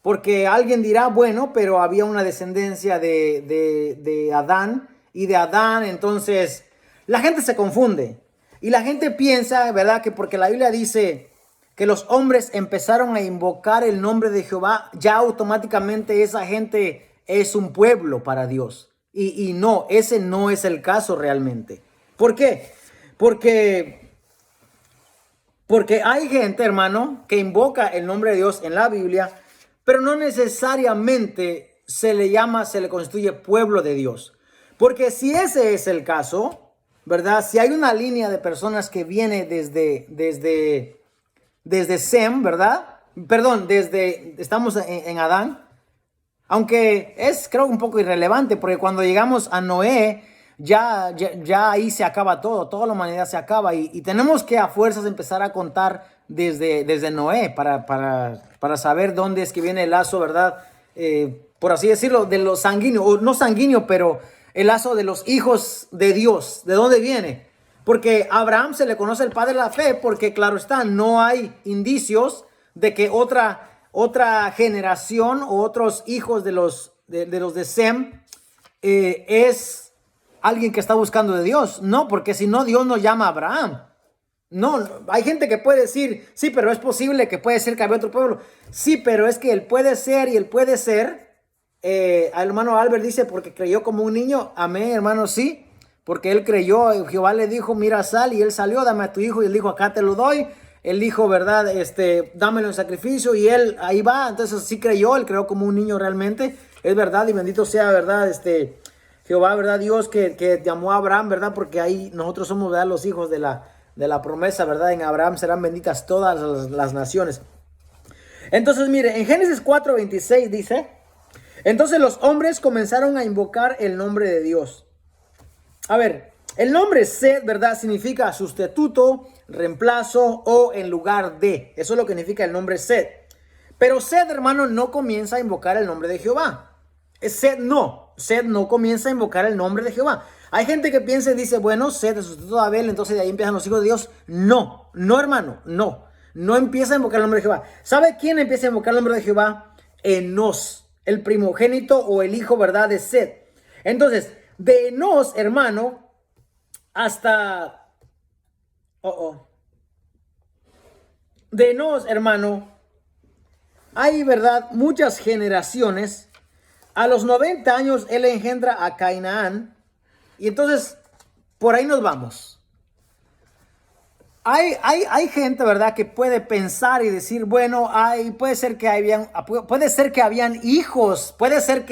Porque alguien dirá, bueno, pero había una descendencia de Adán y de Adán, entonces la gente se confunde. Y la gente piensa, ¿verdad? Que porque la Biblia dice que los hombres empezaron a invocar el nombre de Jehová, ya automáticamente esa gente es un pueblo para Dios. Y no, ese no es el caso realmente. ¿Por qué? Porque hay gente, hermano, que invoca el nombre de Dios en la Biblia, pero no necesariamente se le constituye pueblo de Dios. Porque si ese es el caso, ¿verdad? Si hay una línea de personas que viene desde Sem, ¿verdad? Perdón, estamos en Adán. Aunque es, creo, un poco irrelevante, porque cuando llegamos a Noé, ya ahí se acaba todo, toda la humanidad se acaba. Y tenemos que a fuerzas empezar a contar desde Noé para saber dónde es que viene el lazo, ¿verdad? Por así decirlo, de los sanguíneos, o no sanguíneo, pero el lazo de los hijos de Dios. ¿De dónde viene? Porque a Abraham se le conoce el padre de la fe, porque claro está, no hay indicios de que otra generación o otros hijos de los de Sem es alguien que está buscando de Dios. No, porque si no, Dios no llama a Abraham. No, hay gente que puede decir, sí, pero es posible que puede ser que había otro pueblo. Sí, pero es que él puede ser y él puede ser. Al hermano Albert dice, porque creyó como un niño. Amén, hermano, sí. Porque él creyó, Jehová le dijo, mira, sal, y él salió, dame a tu hijo, y él dijo, acá te lo doy. Él dijo, ¿verdad? Dámelo en sacrificio, y él ahí va. Entonces sí creyó, él creó como un niño realmente. Es verdad, y bendito sea, ¿verdad? Jehová, ¿verdad? Dios que llamó a Abraham, ¿verdad? Porque ahí nosotros somos, ¿verdad? Los hijos de la promesa, ¿verdad? En Abraham serán benditas todas las naciones. Entonces, mire, en Génesis 4:26 dice, entonces los hombres comenzaron a invocar el nombre de Dios. A ver, el nombre Sed, ¿verdad? Significa sustituto, reemplazo o en lugar de. Eso es lo que significa el nombre Sed. Pero Sed, hermano, no comienza a invocar el nombre de Jehová. Sed no comienza a invocar el nombre de Jehová. Hay gente que piensa y dice, bueno, Sed es sustituto de Abel, entonces de ahí empiezan los hijos de Dios. No, hermano, no empieza a invocar el nombre de Jehová. ¿Sabe quién empieza a invocar el nombre de Jehová? Enos, el primogénito o el hijo, ¿verdad? De Sed. Entonces, de Enos, hermano, hasta, de Enos, hermano, hay, ¿verdad?, muchas generaciones. A los 90 años él engendra a Cainán. Y entonces, por ahí nos vamos. Hay gente, ¿verdad?, que puede pensar y decir, bueno, puede ser que habían hijos, puede ser,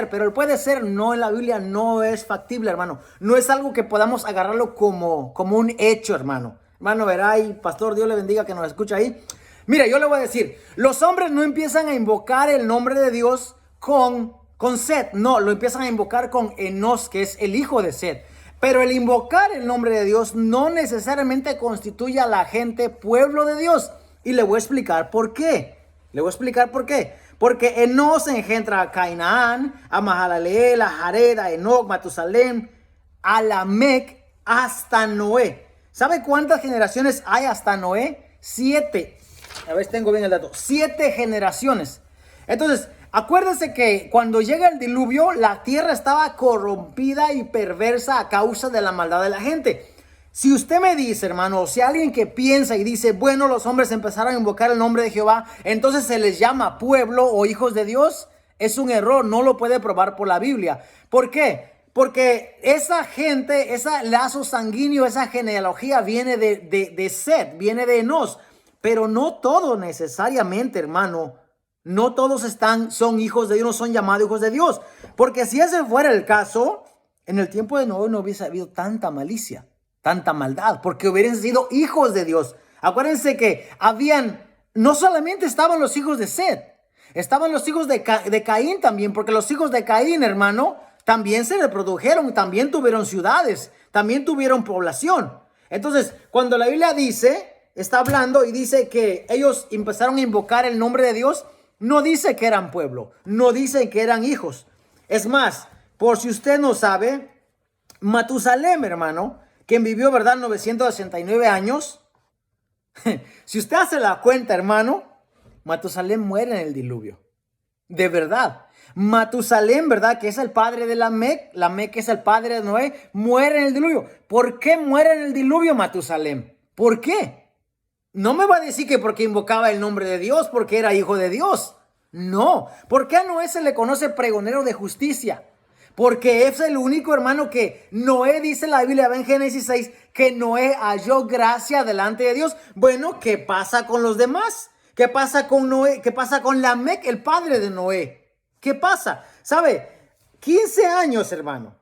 pero el puede ser no en la Biblia no es factible, hermano. No es algo que podamos agarrarlo como un hecho, hermano. Hermano, verá, y pastor, Dios le bendiga que nos escucha ahí. Mira, yo le voy a decir, los hombres no empiezan a invocar el nombre de Dios con Set, no, lo empiezan a invocar con Enos, que es el hijo de Set. Pero el invocar el nombre de Dios no necesariamente constituye a la gente pueblo de Dios. Y le voy a explicar por qué. Porque Enos engendra a Cainán, a Mahalaleel, a Jared, a Enoc, Matusalem, a Lamec, hasta Noé. ¿Sabe cuántas generaciones hay hasta Noé? 7. A ver si tengo bien el dato. 7 generaciones. Entonces, acuérdense que cuando llega el diluvio, la tierra estaba corrompida y perversa a causa de la maldad de la gente. Si usted me dice, hermano, si alguien que piensa y dice, bueno, los hombres empezaron a invocar el nombre de Jehová, entonces se les llama pueblo o hijos de Dios, es un error, no lo puede probar por la Biblia. ¿Por qué? Porque esa gente, ese lazo sanguíneo, esa genealogía viene de Set, viene de Enos. Pero no todo necesariamente, hermano. No todos son hijos de Dios, no son llamados hijos de Dios. Porque si ese fuera el caso, en el tiempo de Noé no hubiese habido tanta malicia, tanta maldad, porque hubieran sido hijos de Dios. Acuérdense que no solamente estaban los hijos de Set, estaban los hijos de Caín también, porque los hijos de Caín, hermano, también se reprodujeron, también tuvieron ciudades, también tuvieron población. Entonces, cuando la Biblia está hablando y dice que ellos empezaron a invocar el nombre de Dios, no dice que eran pueblo, no dice que eran hijos. Es más, por si usted no sabe, Matusalem, hermano, quien vivió, ¿verdad?, 969 años. Si usted hace la cuenta, hermano, Matusalem muere en el diluvio. De verdad. Matusalem, ¿verdad?, que es el padre de Lamec, Lamec es el padre de Noé, muere en el diluvio. ¿Por qué muere en el diluvio Matusalem? ¿Por qué? No me va a decir que porque invocaba el nombre de Dios, porque era hijo de Dios. No. ¿Por qué a Noé se le conoce pregonero de justicia? Porque es el único, hermano, que Noé, dice la Biblia en Génesis 6, que Noé halló gracia delante de Dios. Bueno, ¿qué pasa con los demás? ¿Qué pasa con Noé? ¿Qué pasa con Lamec, el padre de Noé? ¿Qué pasa? ¿Sabe? 15 años, hermano.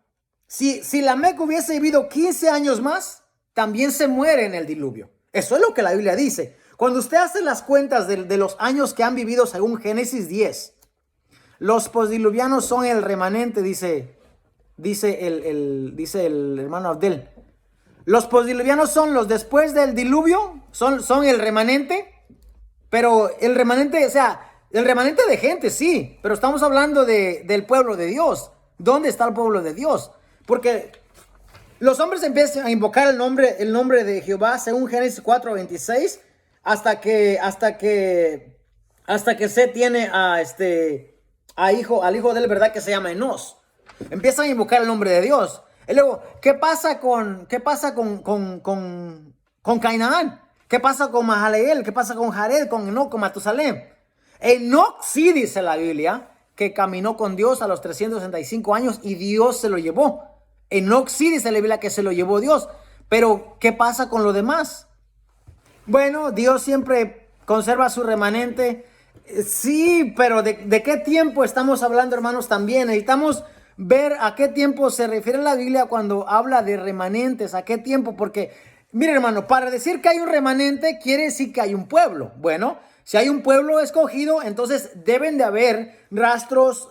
Si Lamec hubiese vivido 15 años más, también se muere en el diluvio. Eso es lo que la Biblia dice. Cuando usted hace las cuentas de los años que han vivido según Génesis 10, los postdiluvianos son el remanente, dice el hermano Abdel. Los postdiluvianos son los después del diluvio, son el remanente, pero el remanente, o sea, el remanente de gente, sí, pero estamos hablando del pueblo de Dios. ¿Dónde está el pueblo de Dios? Porque los hombres empiezan a invocar el nombre de Jehová según Génesis 4:26 hasta que se tiene al hijo de él, ¿verdad?, que se llama Enos. Empiezan a invocar el nombre de Dios. Y luego, ¿qué pasa con Cainán? ¿Qué pasa con Mahalaleel? ¿Qué pasa con Jared, con Enoc, con Matusalem? Enoc sí dice la Biblia que caminó con Dios a los 365 años y Dios se lo llevó. Enoc sí dice la Biblia que se lo llevó Dios. Pero, ¿qué pasa con lo demás? Bueno, Dios siempre conserva su remanente. Sí, pero ¿de qué tiempo estamos hablando, hermanos? También necesitamos ver a qué tiempo se refiere la Biblia cuando habla de remanentes. ¿A qué tiempo? Porque, mire, hermano, para decir que hay un remanente quiere decir que hay un pueblo. Bueno, si hay un pueblo escogido, entonces deben de haber rastros,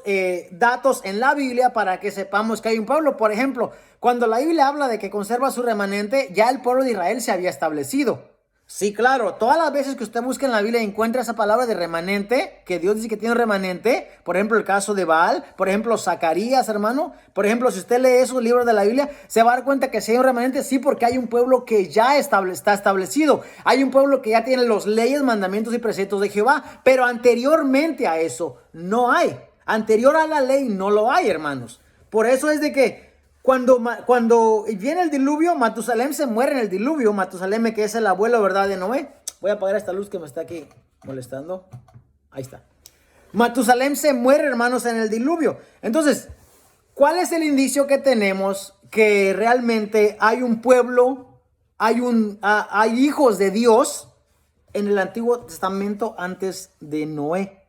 datos en la Biblia para que sepamos que hay un pueblo. Por ejemplo, cuando la Biblia habla de que conserva su remanente, ya el pueblo de Israel se había establecido. Sí, claro, todas las veces que usted busque en la Biblia y encuentra esa palabra de remanente, que Dios dice que tiene un remanente, por ejemplo, el caso de Baal, por ejemplo, Zacarías, hermano, por ejemplo, si usted lee esos libros de la Biblia, se va a dar cuenta que si hay un remanente, sí, porque hay un pueblo que ya está establecido, hay un pueblo que ya tiene los leyes, mandamientos y preceptos de Jehová, pero anteriormente a eso no hay, anterior a la ley no lo hay, hermanos. Por eso es de que cuando viene el diluvio, Matusalem se muere en el diluvio. Matusalem, que es el abuelo, ¿verdad?, de Noé. Voy a apagar esta luz que me está aquí molestando. Ahí está. Matusalem se muere, hermanos, en el diluvio. Entonces, ¿cuál es el indicio que tenemos que realmente hay un pueblo, hay hijos de Dios en el Antiguo Testamento antes de Noé?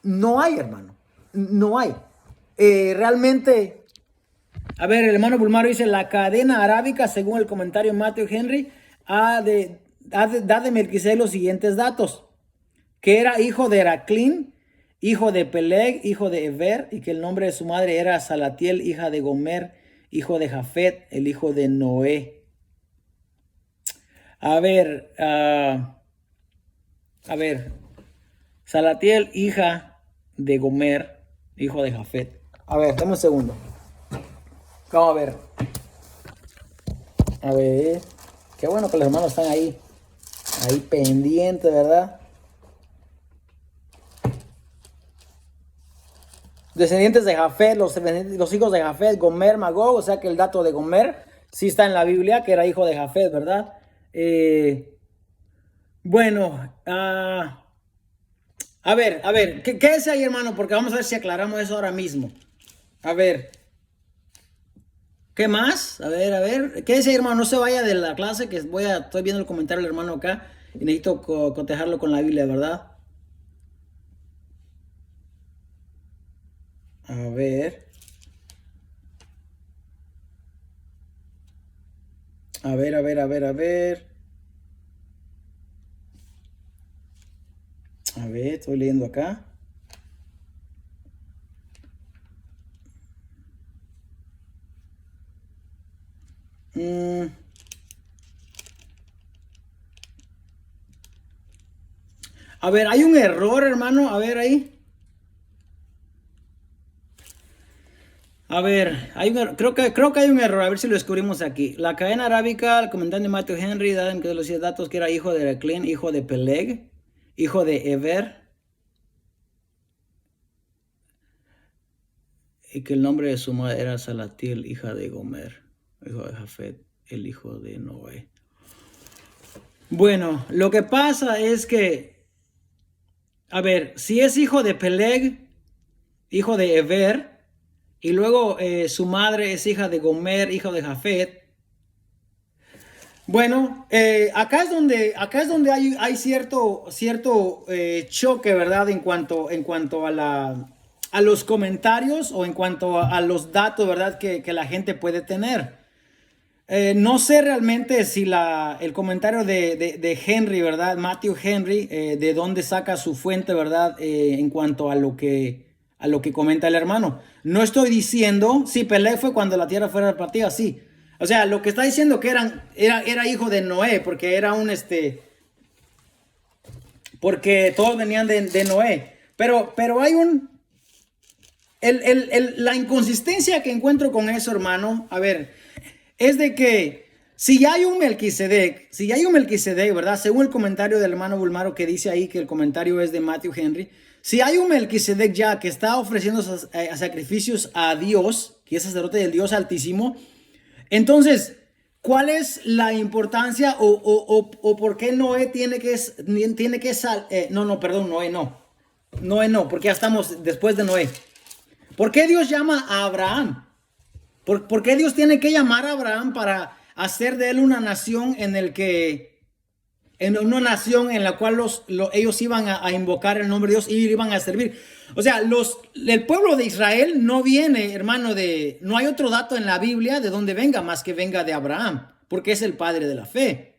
No hay, hermano. No hay. Realmente, a ver, el hermano Bulmaro dice, la cadena arábica, según el comentario Matthew Henry, da de Melquisedec los siguientes datos: que era hijo de Heraclín, hijo de Peleg, hijo de Eber, y que el nombre de su madre era Salatiel, hija de Gomer, hijo de Jafet, el hijo de Noé. A ver, Salatiel, hija de Gomer, hijo de Jafet. A ver, dame un segundo. Vamos a ver. A ver. Qué bueno que los hermanos están ahí pendientes, ¿verdad? Descendientes de Jafet, los hijos de Jafet, Gomer, Magog, o sea que el dato de Gomer sí está en la Biblia, que era hijo de Jafet, ¿verdad? Bueno, a ver, ¿qué es ahí, hermano? Porque vamos a ver si aclaramos eso ahora mismo. A ver, ¿qué más? A ver, ¿qué es ahí, hermano? No se vaya de la clase, que estoy viendo el comentario del hermano acá y necesito cotejarlo con la Biblia, ¿verdad? A ver. A ver. A ver, estoy leyendo acá. A ver, hay un error, hermano. A ver ahí. A ver, creo que hay un error, a ver si lo descubrimos aquí. La cadena arábica, el comandante Matthew Henry da en que los datos que era hijo de Heraclín, hijo de Peleg, hijo de Eber, y que el nombre de su madre era Salatiel, hija de Gomer, hijo de Jafet, el hijo de Noé. Bueno, lo que pasa es que, a ver, si es hijo de Peleg, hijo de Eber, y luego su madre es hija de Gomer, hijo de Jafet. Bueno, acá es donde hay cierto choque, ¿verdad? En cuanto a los comentarios o en cuanto a los datos, ¿verdad? Que la gente puede tener. No sé realmente si el comentario de Henry, ¿verdad? Matthew Henry, de dónde saca su fuente, ¿verdad? En cuanto a lo que comenta el hermano. No estoy diciendo, sí, Peleg fue cuando la tierra fuera repartida, sí. O sea, lo que está diciendo que era hijo de Noé, porque era porque todos venían de Noé. Pero hay la inconsistencia que encuentro con eso, hermano, a ver, es de que si hay un Melquisedec, ¿verdad? Según el comentario del hermano Bulmaro, que dice ahí que el comentario es de Matthew Henry, si hay un Melquisedec ya que está ofreciendo sacrificios a Dios, que es sacerdote del Dios Altísimo, entonces, ¿cuál es la importancia o por qué Noé Noé no, porque ya estamos después de Noé. ¿Por qué Dios llama a Abraham? ¿Por qué Dios tiene que llamar a Abraham para hacer de él una nación en la cual ellos iban a invocar el nombre de Dios y iban a servir? O sea, el pueblo de Israel no viene, hermano, no hay otro dato en la Biblia de donde venga más que venga de Abraham, porque es el padre de la fe.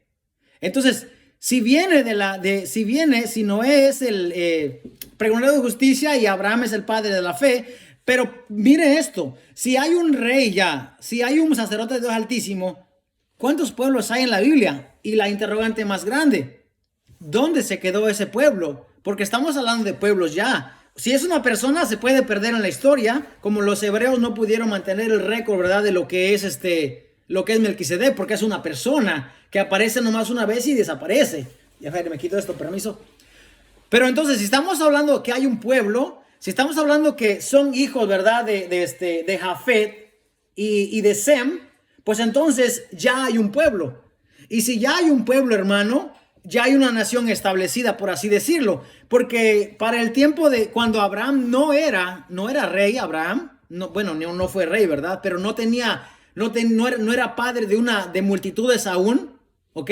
Entonces, si Noé es el pregonero de justicia y Abraham es el padre de la fe, pero mire esto, si hay un rey si hay un sacerdote de Dios Altísimo, ¿cuántos pueblos hay en la Biblia? Y la interrogante más grande, ¿dónde se quedó ese pueblo? Porque estamos hablando de pueblos ya. Si es una persona, se puede perder en la historia, como los hebreos no pudieron mantener el récord, ¿verdad? De lo que es Melquisedec, porque es una persona que aparece nomás una vez y desaparece. Ya ver, me quito esto, permiso. Pero entonces, si estamos hablando que hay un pueblo, si estamos hablando que son hijos, ¿verdad? De Jafet, y de Sem, pues entonces ya hay un pueblo. Y si ya hay un pueblo, hermano, ya hay una nación establecida, por así decirlo. Porque para el tiempo de cuando Abraham no era rey, Abraham, no, bueno, no fue rey, ¿verdad? Pero no era padre de multitudes aún, ¿ok?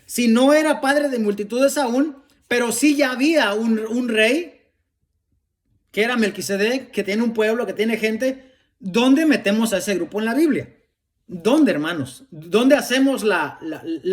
Si no era padre de multitudes aún, pero sí ya había un rey, que era Melquisedec, que tiene un pueblo, que tiene gente. ¿Dónde metemos a ese grupo en la Biblia? ¿Dónde, hermanos? ¿Dónde hacemos la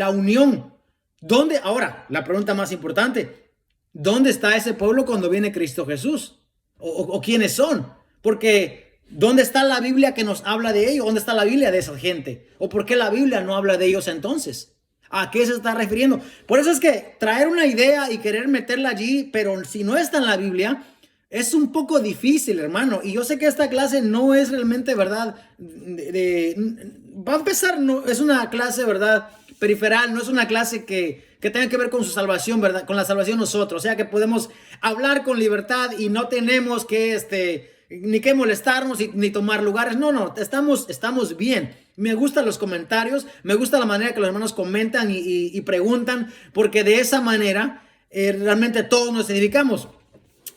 unión? ¿Dónde? Ahora, la pregunta más importante, ¿dónde está ese pueblo cuando viene Cristo Jesús? ¿O quiénes son? Porque ¿dónde está la Biblia que nos habla de ellos? ¿Dónde está la Biblia de esa gente? ¿O por qué la Biblia no habla de ellos entonces? ¿A qué se está refiriendo? Por eso es que traer una idea y querer meterla allí, pero si no está en la Biblia, es un poco difícil, hermano. Y yo sé que esta clase no es realmente, ¿verdad? Va a empezar, no, es una clase, ¿verdad? Periferal, no es una clase que tenga que ver con su salvación, ¿verdad? Con la salvación nosotros. O sea, que podemos hablar con libertad y no tenemos que, ni que molestarnos ni tomar lugares. No, estamos bien. Me gustan los comentarios, me gusta la manera que los hermanos comentan y preguntan, porque de esa manera realmente todos nos edificamos.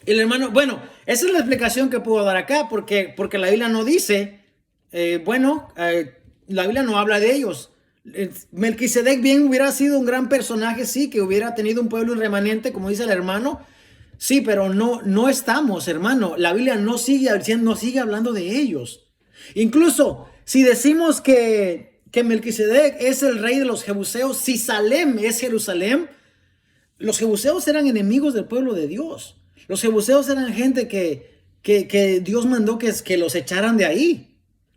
Y el hermano, bueno, esa es la explicación que puedo dar acá, porque la Biblia no dice, la Biblia no habla de ellos. Melquisedec bien hubiera sido un gran personaje, sí, que hubiera tenido un pueblo remanente, como dice el hermano, sí, pero no estamos, hermano. La Biblia no sigue hablando de ellos. Incluso si decimos que Melquisedec es el rey de los jebuseos, si Salem es Jerusalén, los jebuseos eran enemigos del pueblo de Dios. Los jebuseos eran gente que Dios mandó que los echaran de ahí.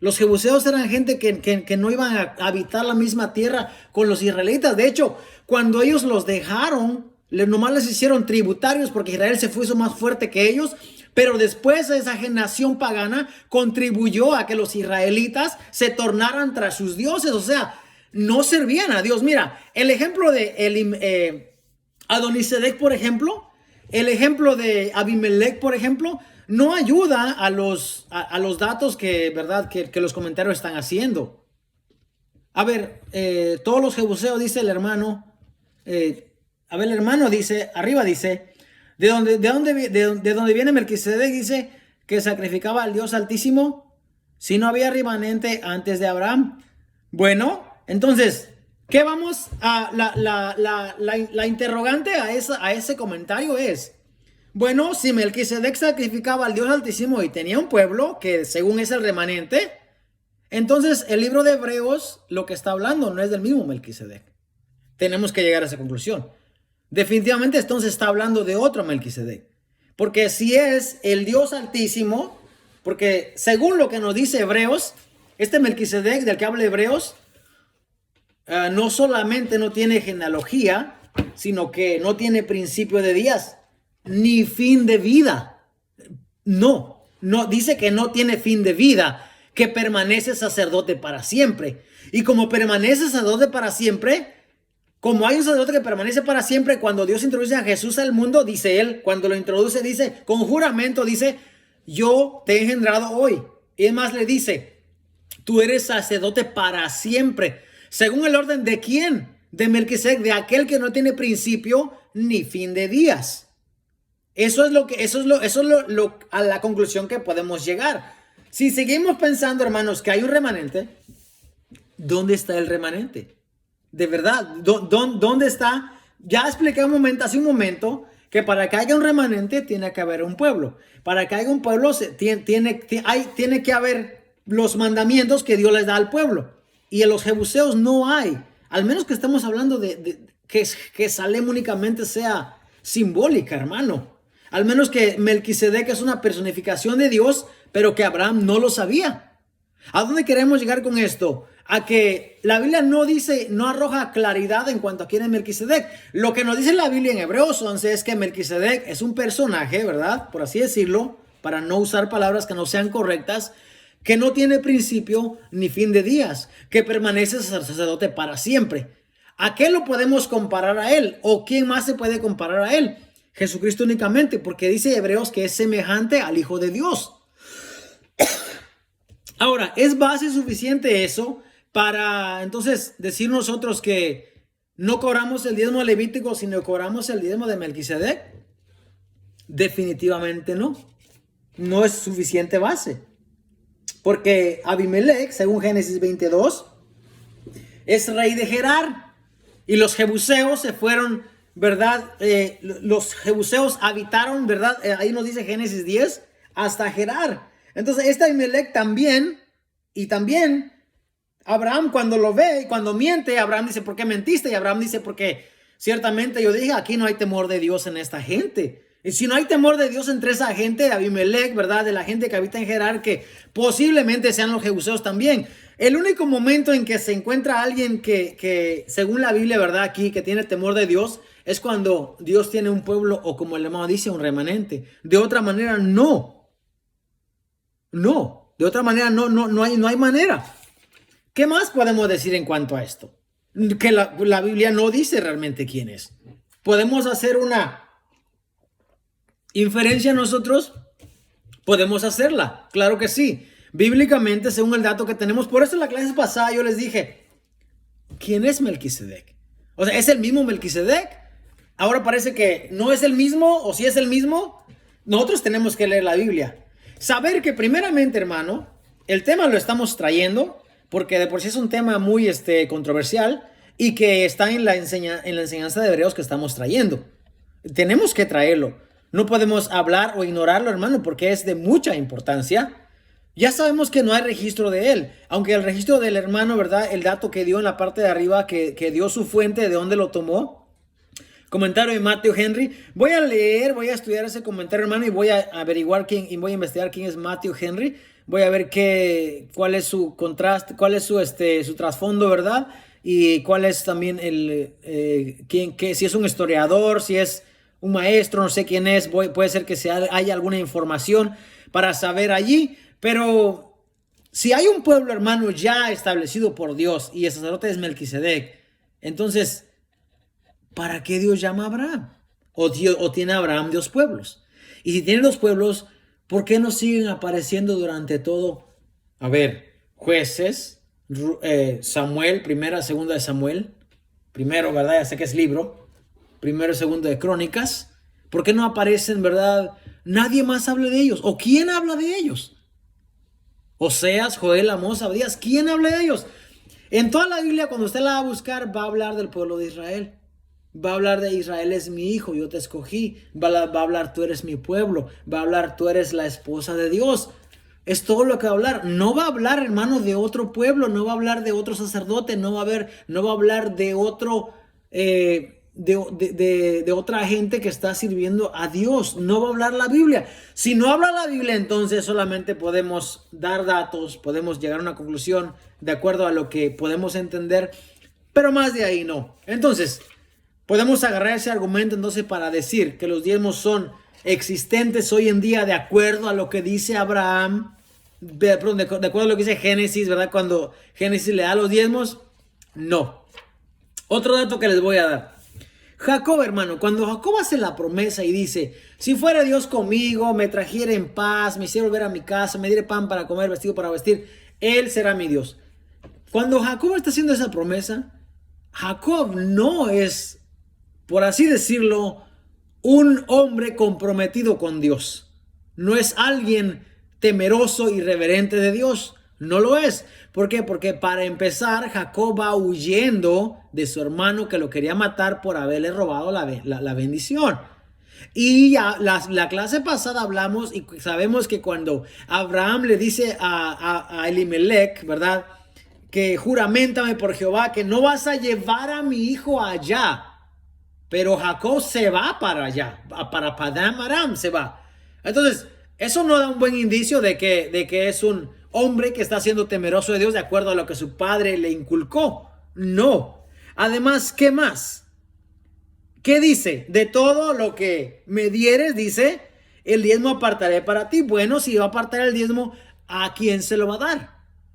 Los jebuseos eran gente que no iban a habitar la misma tierra con los israelitas. De hecho, cuando ellos los dejaron, nomás les hicieron tributarios porque Israel se fue más fuerte que ellos. Pero después esa nación pagana contribuyó a que los israelitas se tornaran tras sus dioses. O sea, no servían a Dios. Mira, el ejemplo de Adonisedec, por ejemplo, el ejemplo de Abimelech, por ejemplo, no ayuda a los datos ¿verdad? Que los comentarios están haciendo. A ver, todos los jebuseos, dice el hermano. A ver, el hermano dice, arriba dice, de dónde viene Melquisedec, dice que sacrificaba al Dios Altísimo si no había remanente antes de Abraham. Bueno, entonces, ¿qué vamos a la interrogante a ese comentario es? Bueno, si Melquisedec sacrificaba al Dios Altísimo y tenía un pueblo que según es el remanente, entonces el libro de Hebreos lo que está hablando no es del mismo Melquisedec. Tenemos que llegar a esa conclusión. Definitivamente entonces está hablando de otro Melquisedec. Porque si es el Dios Altísimo, porque según lo que nos dice Hebreos, este Melquisedec del que habla Hebreos, no solamente no tiene genealogía, sino que no tiene principio de días, ni fin de vida. No, dice que no tiene fin de vida, que permanece sacerdote para siempre. Y como permanece sacerdote para siempre, como hay un sacerdote que permanece para siempre, cuando Dios introduce a Jesús al mundo, dice él, cuando lo introduce, dice, con juramento, dice, yo te he engendrado hoy. Y además le dice, tú eres sacerdote para siempre. ¿Según el orden de quién? De Melquisedec, de aquel que no tiene principio ni fin de días. Eso es a la conclusión que podemos llegar. Si seguimos pensando, hermanos, que hay un remanente, ¿dónde está el remanente? De verdad, ¿dónde está? Ya expliqué hace un momento que para que haya un remanente tiene que haber un pueblo. Para que haya un pueblo tiene que haber los mandamientos que Dios les da al pueblo. Y en los jebuseos no hay. Al menos que estemos hablando de que Salem únicamente sea simbólica, hermano. Al menos que Melquisedec es una personificación de Dios, pero que Abraham no lo sabía. ¿A dónde queremos llegar con esto? A que la Biblia no arroja claridad en cuanto a quién es Melquisedec. Lo que nos dice la Biblia en Hebreos 11 es que Melquisedec es un personaje, ¿verdad? Por así decirlo, para no usar palabras que no sean correctas, que no tiene principio ni fin de días, que permanece sacerdote para siempre. ¿A qué lo podemos comparar a él? ¿O quién más se puede comparar a él? Jesucristo únicamente, porque dice Hebreos que es semejante al Hijo de Dios. Ahora, ¿es base suficiente eso para entonces decir nosotros que no cobramos el diezmo levítico, sino cobramos el diezmo de Melquisedec? Definitivamente no. No es suficiente base. Porque Abimelech, según Génesis 22, es rey de Gerar. Y los jebuseos se fueron, ¿verdad? Los jebuseos habitaron, ¿verdad? Ahí nos dice Génesis 10, hasta Gerar. Entonces, este Abimelech también, y también Abraham cuando lo ve y cuando miente, Abraham dice, ¿por qué mentiste? Y Abraham dice, porque ciertamente yo dije, aquí no hay temor de Dios en esta gente. Y si no hay temor de Dios entre esa gente, de Abimelech, ¿verdad? De la gente que habita en Gerar, que posiblemente sean los jebuseos también. El único momento en que se encuentra alguien que según la Biblia, ¿verdad? Aquí, que tiene temor de Dios, es cuando Dios tiene un pueblo, o como el hermano dice, un remanente. De otra manera, no. No. De otra manera, no hay manera. ¿Qué más podemos decir en cuanto a esto? Que la Biblia no dice realmente quién es. Podemos hacer una inferencia nosotros, podemos hacerla, claro que sí, bíblicamente según el dato que tenemos. Por eso en la clase pasada yo les dije, ¿quién es Melquisedec? O sea, ¿es el mismo Melquisedec? Ahora parece que no es el mismo, o si es el mismo. Nosotros tenemos que leer la Biblia, saber que primeramente, hermano, el tema lo estamos trayendo porque de por sí es un tema muy controversial y que está en la enseñanza de Hebreos que estamos trayendo. Tenemos que traerlo. No podemos hablar o ignorarlo, hermano, porque es de mucha importancia. Ya sabemos que no hay registro de él, aunque el registro del hermano, ¿verdad? El dato que dio en la parte de arriba, que dio su fuente, de dónde lo tomó. Comentario de Matthew Henry. Voy a leer, voy a estudiar ese comentario, hermano, y voy a averiguar quién, y voy a investigar quién es Matthew Henry. Voy a ver cuál es su contraste, cuál es su trasfondo, ¿verdad? Y cuál es también si es un historiador, si es un maestro, no sé quién es, puede ser que haya alguna información para saber allí, pero si hay un pueblo, hermano, ya establecido por Dios y el sacerdote es Melquisedec, entonces, ¿para qué Dios llama a Abraham? ¿O tiene Abraham dos pueblos? Y si tiene dos pueblos, ¿por qué no siguen apareciendo durante todo? A ver, Jueces, Samuel, primera, segunda de Samuel, primero, ¿verdad? Ya sé que es libro. Primero y segundo de Crónicas. ¿Por qué no aparecen, verdad? Nadie más habla de ellos. ¿O quién habla de ellos? Oseas, Joel, Amós, Abdías. ¿Quién habla de ellos? En toda la Biblia, cuando usted la va a buscar, va a hablar del pueblo de Israel. Va a hablar de Israel es mi hijo, yo te escogí. Va a hablar tú eres mi pueblo. Va a hablar tú eres la esposa de Dios. Es todo lo que va a hablar. No va a hablar, hermano, de otro pueblo. No va a hablar de otro sacerdote. No va a hablar de otro... de otra gente que está sirviendo a Dios. No va a hablar la Biblia. Si no habla la Biblia, entonces solamente podemos dar datos, podemos llegar a una conclusión de acuerdo a lo que podemos entender, pero más de ahí no. Entonces, podemos agarrar ese argumento entonces para decir que los diezmos son existentes hoy en día de acuerdo a lo que dice Abraham, de acuerdo a lo que dice Génesis, ¿verdad? Cuando Génesis le da los diezmos, no. Otro dato que les voy a dar. Jacob, hermano, cuando Jacob hace la promesa y dice, si fuera Dios conmigo, me trajera en paz, me hiciera volver a mi casa, me diera pan para comer, vestido para vestir, Él será mi Dios. Cuando Jacob está haciendo esa promesa, Jacob no es, por así decirlo, un hombre comprometido con Dios. No es alguien temeroso y reverente de Dios. No lo es. ¿Por qué? Porque para empezar, Jacob va huyendo de su hermano que lo quería matar por haberle robado la bendición. Y ya la clase pasada hablamos y sabemos que cuando Abraham le dice a Elimelech, ¿verdad? Que juramentame por Jehová que no vas a llevar a mi hijo allá. Pero Jacob se va para allá, para Padán Aram se va. Entonces, eso no da un buen indicio de que es un hombre que está siendo temeroso de Dios de acuerdo a lo que su padre le inculcó. No. Además, ¿qué más? ¿Qué dice? De todo lo que me dieres, dice, el diezmo apartaré para ti. Bueno, si va a apartar el diezmo, ¿a quién se lo va a dar?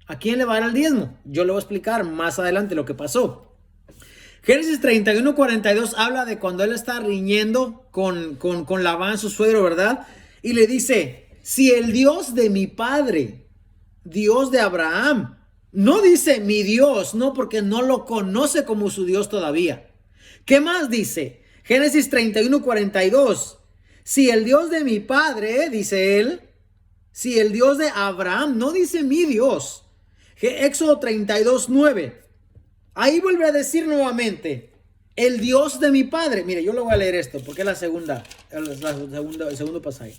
¿A quién le va a dar el diezmo? Yo le voy a explicar más adelante lo que pasó. Génesis 31:42 habla de cuando él está riñendo con Labán, su suegro, ¿verdad? Y le dice, si el Dios de mi padre Dios de Abraham. No dice mi Dios, no, porque no lo conoce como su Dios todavía. ¿Qué más dice? Génesis 31:42. Si el Dios de mi padre, dice él, si el Dios de Abraham, no dice mi Dios. Éxodo 32:9. Ahí vuelve a decir nuevamente, el Dios de mi padre. Mire, yo lo voy a leer esto porque es el segundo pasaje.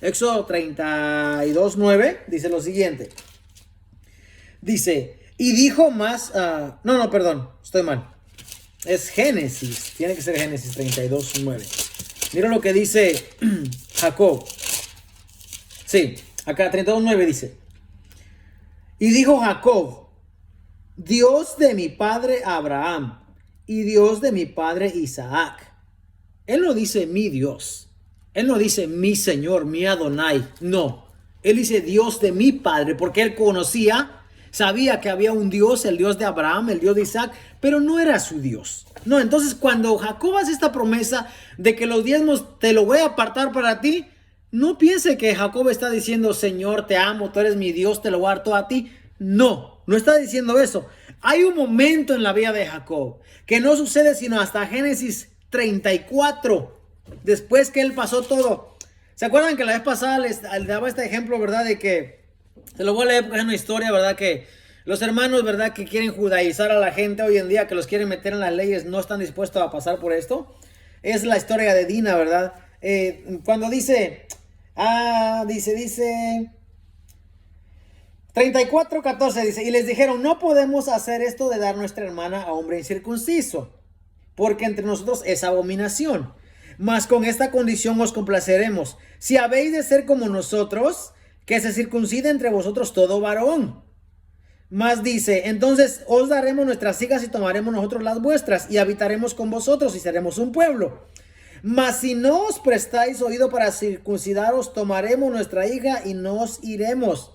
Éxodo 32:9 dice lo siguiente. Dice, y dijo más, perdón, estoy mal. Es Génesis, tiene que ser Génesis 32:9. Mira lo que dice Jacob. Sí, acá 32:9 dice, y dijo Jacob, Dios de mi padre Abraham y Dios de mi padre Isaac. Él no dice mi Dios. Él no dice mi Señor, mi Adonai. No. Él dice Dios de mi padre porque él sabía que había un Dios, el Dios de Abraham, el Dios de Isaac, pero no era su Dios. No, entonces cuando Jacob hace esta promesa de que los diezmos te lo voy a apartar para ti, no piense que Jacob está diciendo, Señor, te amo, tú eres mi Dios, te lo voy a dar todo a ti. No, no está diciendo eso. Hay un momento en la vida de Jacob que no sucede sino hasta Génesis 34, después que él pasó todo. ¿Se acuerdan que la vez pasada les daba este ejemplo, verdad? De que, se lo voy a leer porque es una historia, ¿verdad? Que los hermanos, ¿verdad? Que quieren judaizar a la gente hoy en día, que los quieren meter en las leyes, no están dispuestos a pasar por esto. Es la historia de Dina, ¿verdad? Cuando dice 34:14 dice, y les dijeron, no podemos hacer esto de dar nuestra hermana a hombre incircunciso, porque entre nosotros es abominación. Mas con esta condición os complaceremos, si habéis de ser como nosotros, que se circuncide entre vosotros todo varón. Mas dice, entonces os daremos nuestras hijas y tomaremos nosotros las vuestras, y habitaremos con vosotros y seremos un pueblo. Mas si no os prestáis oído para circuncidaros, tomaremos nuestra hija y nos iremos.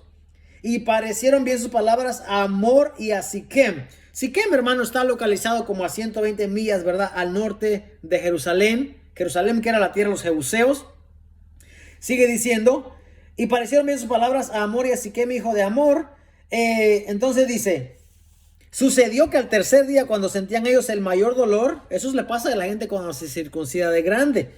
Y parecieron bien sus palabras a Amor y a Siquem. Siquem, hermano, está localizado como a 120 millas, ¿verdad? Al norte de Jerusalén. Jerusalén, que era la tierra de los jebuseos. Sigue diciendo, y parecieron bien sus palabras a Amor y a Siquem, hijo de Amor. Entonces dice, sucedió que al tercer día, cuando sentían ellos el mayor dolor, eso le pasa a la gente cuando se circuncida de grande.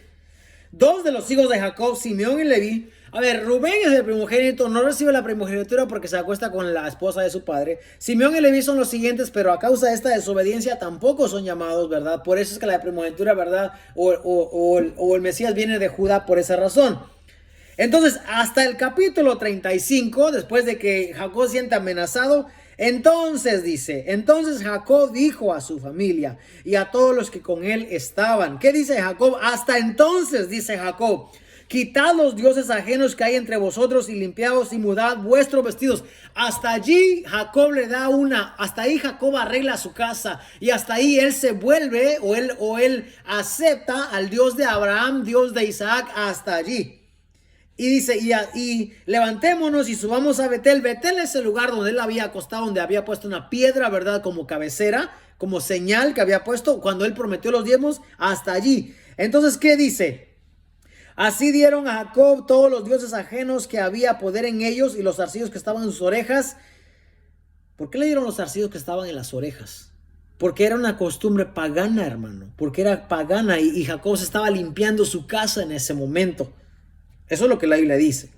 Dos de los hijos de Jacob, Simeón y Leví. A ver, Rubén es el primogénito, no recibe la primogenitura porque se acuesta con la esposa de su padre. Simeón y Leví son los siguientes, pero a causa de esta desobediencia tampoco son llamados, ¿verdad? Por eso es que la primogenitura, ¿verdad? O el Mesías viene de Judá por esa razón. Entonces, hasta el capítulo 35, después de que Jacob se siente amenazado, entonces Jacob dijo a su familia y a todos los que con él estaban. ¿Qué dice Jacob? Hasta entonces, dice Jacob, quitad los dioses ajenos que hay entre vosotros y limpiaos y mudad vuestros vestidos. Hasta allí Jacob hasta ahí Jacob arregla su casa y hasta ahí él se vuelve o él acepta al Dios de Abraham, Dios de Isaac, hasta allí. Y dice, y levantémonos y subamos a Betel. Betel es el lugar donde él había acostado, donde había puesto una piedra, ¿verdad? Como cabecera, como señal que había puesto cuando él prometió los diezmos, hasta allí. Entonces, ¿qué dice? Así dieron a Jacob todos los dioses ajenos que había poder en ellos y los zarcillos que estaban en sus orejas. ¿Por qué le dieron los zarcillos que estaban en las orejas? Porque era una costumbre pagana, hermano. Porque era pagana y Jacob se estaba limpiando su casa en ese momento. Eso es lo que la Biblia dice.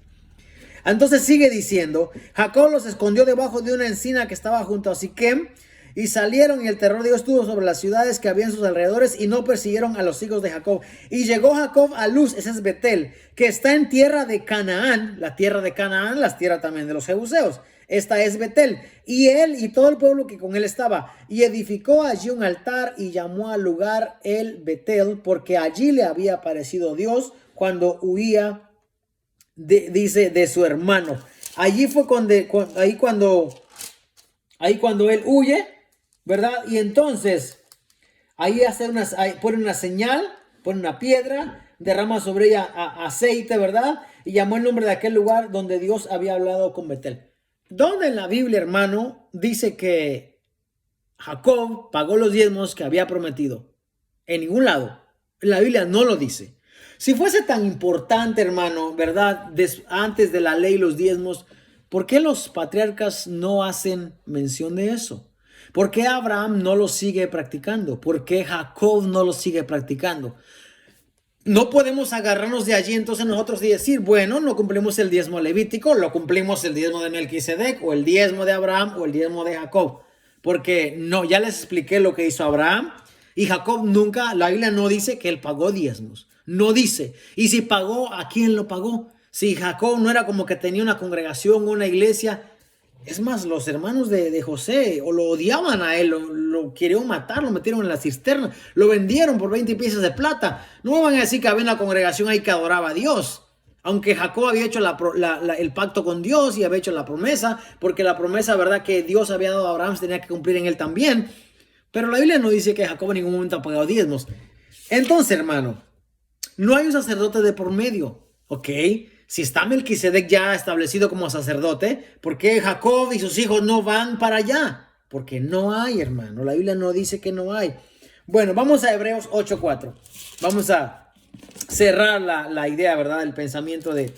Entonces sigue diciendo, Jacob los escondió debajo de una encina que estaba junto a Siquem, y salieron y el terror de Dios estuvo sobre las ciudades que había en sus alrededores y no persiguieron a los hijos de Jacob. Y llegó Jacob a Luz, ese es Betel, que está en tierra de Canaán, la tierra de Canaán, la tierra también de los jebuseos. Esta es Betel, y él y todo el pueblo que con él estaba, y edificó allí un altar y llamó al lugar el Betel, porque allí le había aparecido Dios cuando huía de su hermano. Allí fue cuando él huye, ¿verdad? Y entonces ahí pone una señal, pone una piedra, derrama sobre ella aceite, ¿verdad? Y llamó el nombre de aquel lugar donde Dios había hablado con Betel. ¿Dónde en la Biblia, hermano, dice que Jacob pagó los diezmos que había prometido? En ningún lado. En la Biblia no lo dice. Si fuese tan importante, hermano, ¿verdad? Antes de la ley, los diezmos, ¿Por qué los patriarcas no hacen mención de eso? ¿Por qué Abraham no lo sigue practicando? ¿Por qué Jacob no lo sigue practicando? No podemos agarrarnos de allí entonces nosotros y decir, bueno, no cumplimos el diezmo levítico, lo cumplimos el diezmo de Melquisedec, o el diezmo de Abraham, o el diezmo de Jacob. Porque no, ya les expliqué lo que hizo Abraham, y Jacob nunca, la Biblia no dice que él pagó diezmos. No dice. Y si pagó, ¿a quién lo pagó? Si Jacob no era como que tenía una congregación, una iglesia. Es más, los hermanos de José o lo odiaban a él, lo querían matar, lo metieron en la cisterna, lo vendieron por 20 piezas de plata. No me van a decir que había una congregación ahí que adoraba a Dios. Aunque Jacob había hecho el pacto con Dios y había hecho la promesa, porque la promesa, verdad, que Dios había dado a Abraham se tenía que cumplir en él también. Pero la Biblia no dice que Jacob en ningún momento ha pagado diezmos. Entonces, hermano, no hay un sacerdote de por medio, ¿ok? Si está Melquisedec ya establecido como sacerdote, ¿por qué Jacob y sus hijos no van para allá? Porque no hay, hermano. La Biblia no dice que no hay. Bueno, vamos a Hebreos 8:4. Vamos a cerrar la idea, ¿verdad? El pensamiento de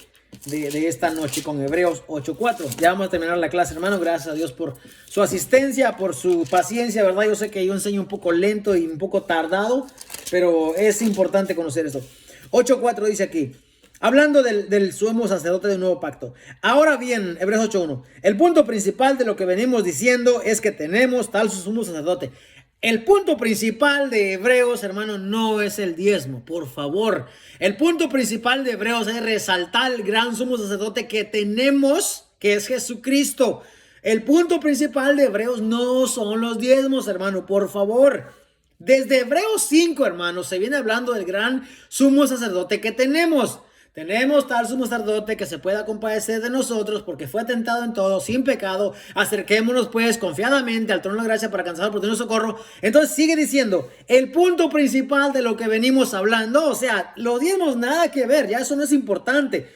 esta noche con Hebreos 8:4. Ya vamos a terminar la clase, hermano. Gracias a Dios por su asistencia, por su paciencia, ¿verdad? Yo sé que yo enseño un poco lento y un poco tardado, pero es importante conocer esto. 8:4 dice aquí. Hablando del sumo sacerdote del nuevo pacto. Ahora bien, Hebreos 8:1. El punto principal de lo que venimos diciendo es que tenemos tal sumo sacerdote. El punto principal de Hebreos, hermano, no es el diezmo, por favor. El punto principal de Hebreos es resaltar el gran sumo sacerdote que tenemos, que es Jesucristo. El punto principal de Hebreos no son los diezmos, hermano, por favor. Desde Hebreos 5, hermano, se viene hablando del gran sumo sacerdote que tenemos. Tenemos tal sumo sacerdote que se pueda compadecer de nosotros porque fue tentado en todo, sin pecado. Acerquémonos pues confiadamente al trono de gracia para alcanzar oportuno socorro. Entonces sigue diciendo, el punto principal de lo que venimos hablando, o sea, los diezmos nada que ver, ya eso no es importante.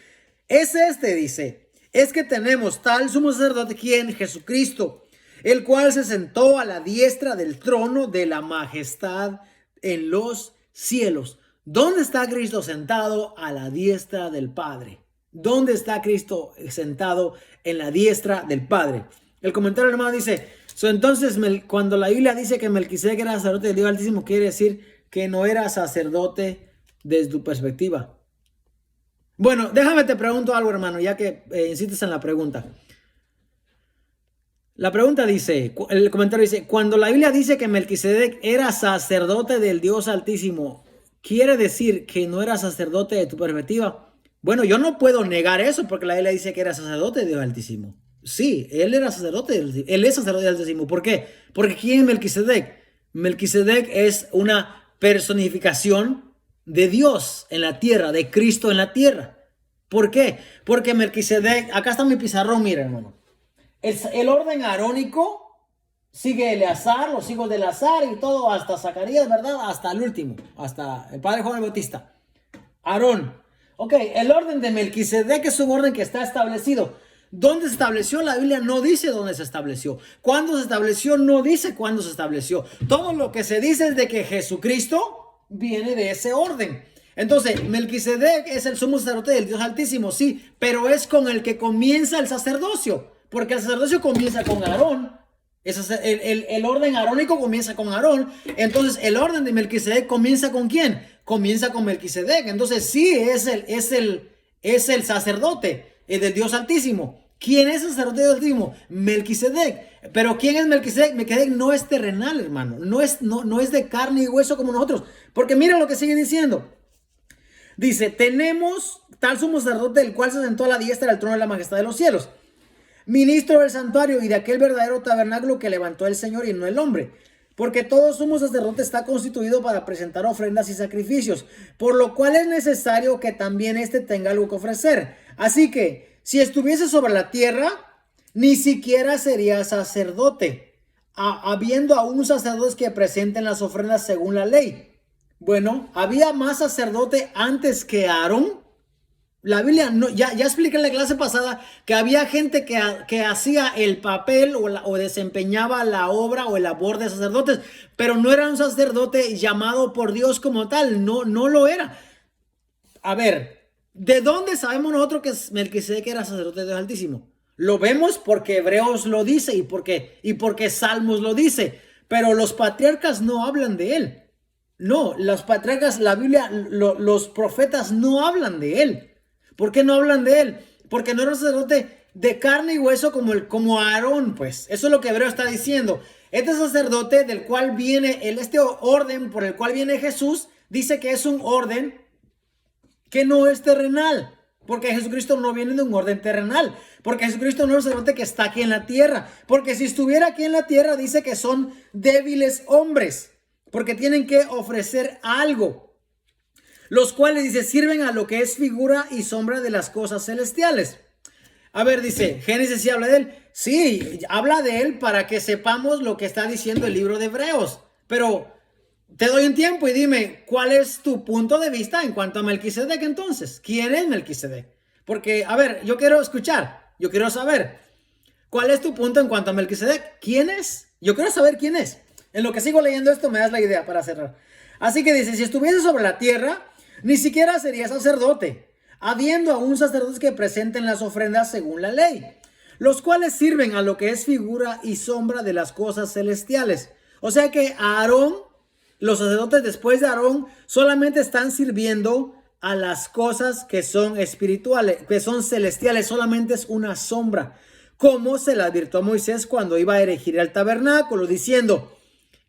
Es dice, es que tenemos tal sumo sacerdote, quien Jesucristo, el cual se sentó a la diestra del trono de la majestad en los cielos. ¿Dónde está Cristo sentado? A la diestra del Padre. ¿Dónde está Cristo sentado? En la diestra del Padre. El comentario hermano dice, entonces cuando la Biblia dice que Melquisedec era sacerdote del Dios Altísimo, quiere decir que no era sacerdote desde tu perspectiva. Bueno, déjame te pregunto algo, hermano, ya que insistes en la pregunta. La pregunta dice, el comentario dice, cuando la Biblia dice que Melquisedec era sacerdote del Dios Altísimo, ¿quiere decir que no era sacerdote de tu perspectiva? Bueno, yo no puedo negar eso porque la Biblia dice que era sacerdote de Dios Altísimo. Sí, él era sacerdote, él es sacerdote del Altísimo. ¿Por qué? Porque ¿quién es Melquisedec? Melquisedec es una personificación de Dios en la tierra, de Cristo en la tierra. ¿Por qué? Porque Melquisedec, acá está mi pizarrón, mira, hermano. El orden arónico sigue Eleazar, los hijos de Eleazar y todo hasta Zacarías, ¿verdad? Hasta el último, hasta el padre Juan el Bautista. Aarón. Ok, el orden de Melquisedec es un orden que está establecido. ¿Dónde se estableció? La Biblia no dice dónde se estableció. ¿Cuándo se estableció? No dice cuándo se estableció. Todo lo que se dice es de que Jesucristo viene de ese orden. Entonces, Melquisedec es el sumo sacerdote del Dios Altísimo, sí, pero es con el que comienza el sacerdocio. Porque el sacerdocio comienza con Aarón. El orden arónico comienza con Aarón. Entonces el orden de Melquisedec comienza con ¿quién? Comienza con Melquisedec. Entonces sí es el sacerdote del Dios Altísimo. ¿Quién es el sacerdote del Dios Altísimo? Melquisedec. Pero ¿quién es Melquisedec? Melquisedec no es terrenal, hermano. No es de carne y hueso como nosotros. Porque mira lo que sigue diciendo. Dice, tenemos tal sumo sacerdote el cual se sentó a la diestra del trono de la majestad de los cielos, ministro del santuario y de aquel verdadero tabernáculo que levantó el Señor y no el hombre. Porque todo sumo sacerdote está constituido para presentar ofrendas y sacrificios, por lo cual es necesario que también éste tenga algo que ofrecer. Así que, si estuviese sobre la tierra, ni siquiera sería sacerdote, habiendo aún sacerdotes que presenten las ofrendas según la ley. Bueno, ¿había más sacerdote antes que Aarón? La Biblia, no, ya expliqué en la clase pasada que había gente que hacía el papel o desempeñaba la obra o el labor de sacerdotes, pero no era un sacerdote llamado por Dios como tal, no lo era. A ver, ¿de dónde sabemos nosotros que Melquisedec era sacerdote de Dios Altísimo? Lo vemos porque Hebreos lo dice y porque Salmos lo dice, pero los patriarcas no hablan de él. No, los patriarcas, la Biblia, los profetas no hablan de él. ¿Por qué no hablan de él? Porque no era un sacerdote de carne y hueso como Aarón, pues. Eso es lo que Hebreo está diciendo. Este sacerdote del cual viene, este orden por el cual viene Jesús, dice que es un orden que no es terrenal. Porque Jesucristo no viene de un orden terrenal. Porque Jesucristo no es un sacerdote que está aquí en la tierra. Porque si estuviera aquí en la tierra, dice que son débiles hombres. Porque tienen que ofrecer algo. Los cuales, dice, sirven a lo que es figura y sombra de las cosas celestiales. A ver, dice, Génesis sí habla de él. Sí, habla de él para que sepamos lo que está diciendo el libro de Hebreos. Pero te doy un tiempo y dime, ¿cuál es tu punto de vista en cuanto a Melquisedec entonces? ¿Quién es Melquisedec? Porque, a ver, yo quiero escuchar, yo quiero saber, ¿cuál es tu punto en cuanto a Melquisedec? ¿Quién es? Yo quiero saber quién es. En lo que sigo leyendo esto me das la idea para cerrar. Así que dice, si estuviese sobre la tierra, ni siquiera sería sacerdote, habiendo aún sacerdotes que presenten las ofrendas según la ley, los cuales sirven a lo que es figura y sombra de las cosas celestiales. O sea que Aarón, los sacerdotes después de Aarón, solamente están sirviendo a las cosas que son espirituales, que son celestiales, solamente es una sombra, como se le advirtió a Moisés cuando iba a erigir el tabernáculo, diciendo,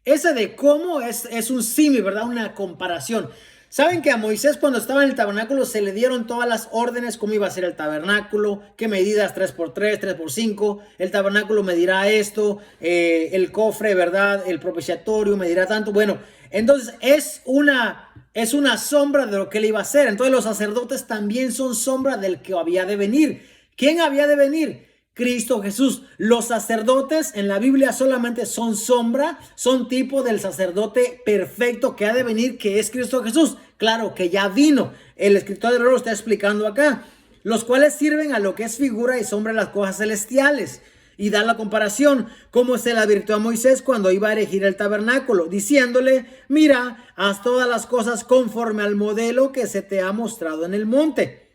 ese de cómo es un símil, ¿verdad? Una comparación. Saben que a Moisés cuando estaba en el tabernáculo se le dieron todas las órdenes, cómo iba a ser el tabernáculo, qué medidas, 3x3, 3x5, el tabernáculo medirá esto, el cofre, ¿verdad? El propiciatorio medirá tanto. Bueno, entonces es una sombra de lo que él iba a hacer. Entonces los sacerdotes también son sombra del que había de venir. ¿Quién había de venir? Cristo Jesús. Los sacerdotes en la Biblia solamente son sombra, son tipo del sacerdote perfecto que ha de venir, que es Cristo Jesús. Claro que ya vino. El escritor de Hebreos lo está explicando acá. Los cuales sirven a lo que es figura y sombra de las cosas celestiales. Y da la comparación, como se le advirtió a Moisés cuando iba a erigir el tabernáculo, diciéndole, mira, haz todas las cosas conforme al modelo que se te ha mostrado en el monte.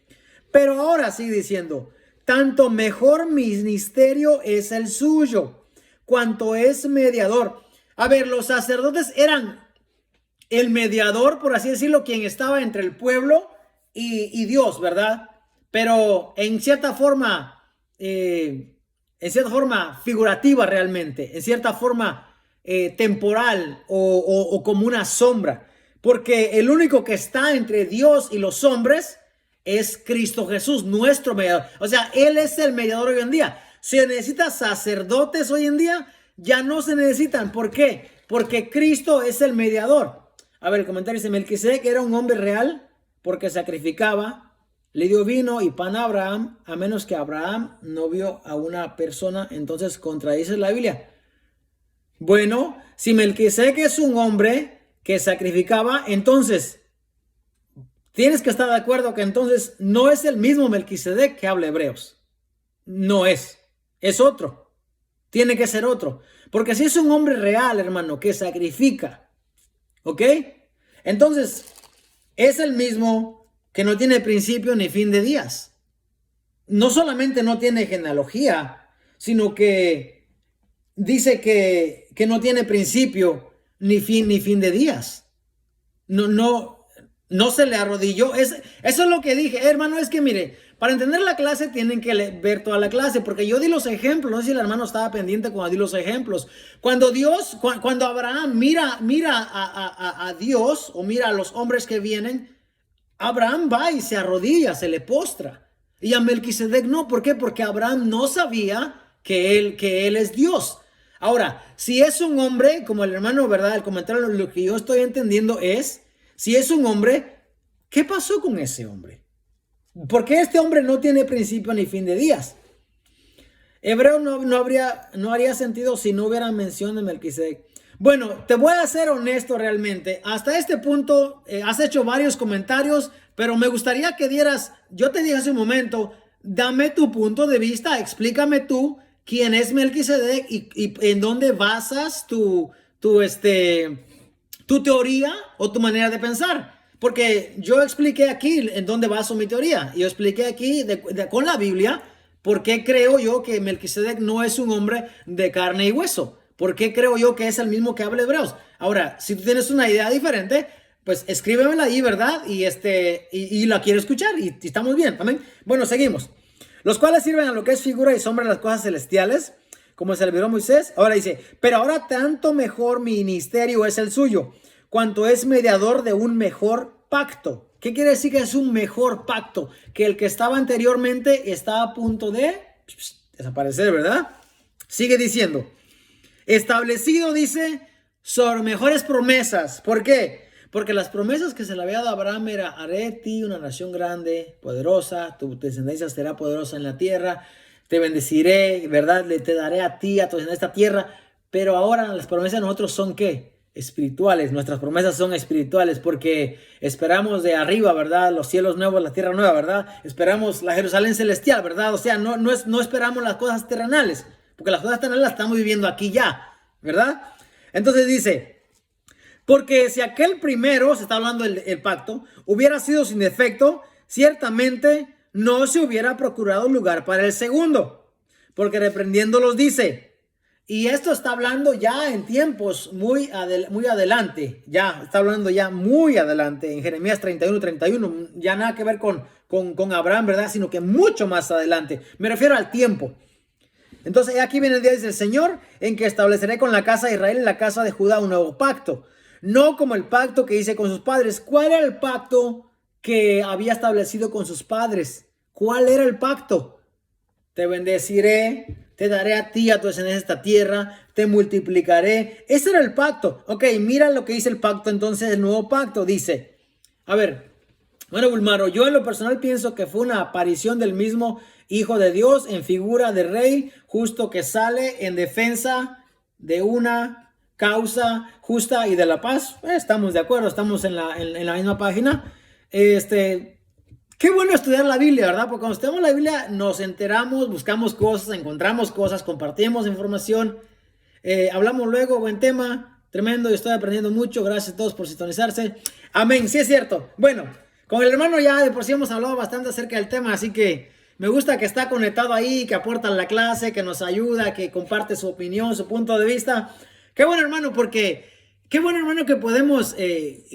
Pero ahora sigue diciendo, tanto mejor ministerio es el suyo, cuanto es mediador. A ver, los sacerdotes eran el mediador, por así decirlo, quien estaba entre el pueblo y Dios, ¿verdad? Pero en cierta forma figurativa realmente, en cierta forma temporal o como una sombra. Porque el único que está entre Dios y los hombres es Cristo Jesús, nuestro mediador. O sea, Él es el mediador hoy en día. ¿Se necesitan sacerdotes hoy en día? Ya no se necesitan. ¿Por qué? Porque Cristo es el mediador. A ver, el comentario dice, Melquisedec era un hombre real porque sacrificaba, le dio vino y pan a Abraham, a menos que Abraham no vio a una persona. Entonces contradice la Biblia. Bueno, si Melquisedec es un hombre que sacrificaba, entonces tienes que estar de acuerdo que entonces no es el mismo Melquisedec que habla Hebreos. No es. Es otro. Tiene que ser otro. Porque si es un hombre real, hermano, que sacrifica, ¿ok? Entonces, es el mismo que no tiene principio ni fin de días. No solamente no tiene genealogía, sino que dice que no tiene principio ni fin de días. No se le arrodilló. Eso es lo que dije, hermano, es que mire, para entender la clase tienen que ver toda la clase, porque yo di los ejemplos, no sé si el hermano estaba pendiente cuando di los ejemplos. Cuando Abraham mira a Dios o mira a los hombres que vienen, Abraham va y se arrodilla, se le postra. Y a Melquisedec no, ¿por qué? Porque Abraham no sabía que él es Dios. Ahora, si es un hombre, como el hermano, ¿verdad? El comentario, lo que yo estoy entendiendo es, si es un hombre, ¿qué pasó con ese hombre? ¿Por qué este hombre no tiene principio ni fin de días? Hebreo no haría sentido si no hubiera mención de Melquisedec. Bueno, te voy a ser honesto realmente. Hasta este punto has hecho varios comentarios, pero me gustaría que dieras, yo te dije hace un momento, dame tu punto de vista, explícame tú quién es Melquisedec y en dónde basas tu teoría o tu manera de pensar. Porque yo expliqué aquí en dónde baso mi teoría. Yo expliqué aquí con la Biblia, ¿Por qué creo yo que Melquisedec no es un hombre de carne y hueso? ¿Por qué creo yo que es el mismo que habla Hebreos? Ahora, si tú tienes una idea diferente, pues escríbemela ahí, ¿verdad? Y la quiero escuchar y estamos bien, amén. Bueno, seguimos. Los cuales sirven a lo que es figura y sombra de las cosas celestiales, como se le vio a Moisés. Ahora dice, pero ahora tanto mejor ministerio es el suyo, cuanto es mediador de un mejor pacto. ¿Qué quiere decir que es un mejor pacto? Que el que estaba anteriormente está a punto de desaparecer, ¿verdad? Sigue diciendo, establecido, dice, sobre mejores promesas. ¿Por qué? Porque las promesas que se le había dado a Abraham era, haré de ti una nación grande, poderosa, tu descendencia será poderosa en la tierra, te bendeciré, ¿verdad? Te daré a ti, a tu descendencia esta tierra. Pero ahora las promesas de nosotros son ¿qué? Espirituales. Nuestras promesas son espirituales porque esperamos de arriba, ¿verdad? Los cielos nuevos, la tierra nueva, ¿verdad? Esperamos la Jerusalén celestial, ¿verdad? O sea, no esperamos las cosas terrenales, porque las cosas terrenales las estamos viviendo aquí ya, ¿verdad? Entonces dice, porque si aquel primero, se está hablando del pacto, hubiera sido sin defecto, ciertamente no se hubiera procurado lugar para el segundo, porque reprendiéndolos dice, y esto está hablando ya en tiempos muy adelante, ya está hablando ya muy adelante, en Jeremías 31, ya nada que ver con Abraham, ¿verdad? Sino que mucho más adelante, me refiero al tiempo. Entonces aquí viene el día del Señor, en que estableceré con la casa de Israel y la casa de Judá un nuevo pacto, no como el pacto que hice con sus padres. ¿Cuál era el pacto que había establecido con sus padres? ¿Cuál era el pacto? Te bendeciré, te daré a ti, a tu descendencia esta tierra, te multiplicaré. Ese era el pacto. Ok, mira lo que dice el pacto entonces, el nuevo pacto. Dice, a ver, bueno, Bulmaro, yo en lo personal pienso que fue una aparición del mismo Hijo de Dios en figura de rey, justo que sale en defensa de una causa justa y de la paz. Estamos de acuerdo, estamos en la misma página. Qué bueno estudiar la Biblia, ¿verdad? Porque cuando estudiamos la Biblia nos enteramos, buscamos cosas, encontramos cosas, compartimos información, hablamos luego, buen tema, tremendo, yo estoy aprendiendo mucho, gracias a todos por sintonizarse. Amén, sí es cierto. Bueno, con el hermano ya de por sí hemos hablado bastante acerca del tema, así que me gusta que está conectado ahí, que aporta la clase, que nos ayuda, que comparte su opinión, su punto de vista. Qué bueno, hermano, porque qué bueno, hermano, que podemos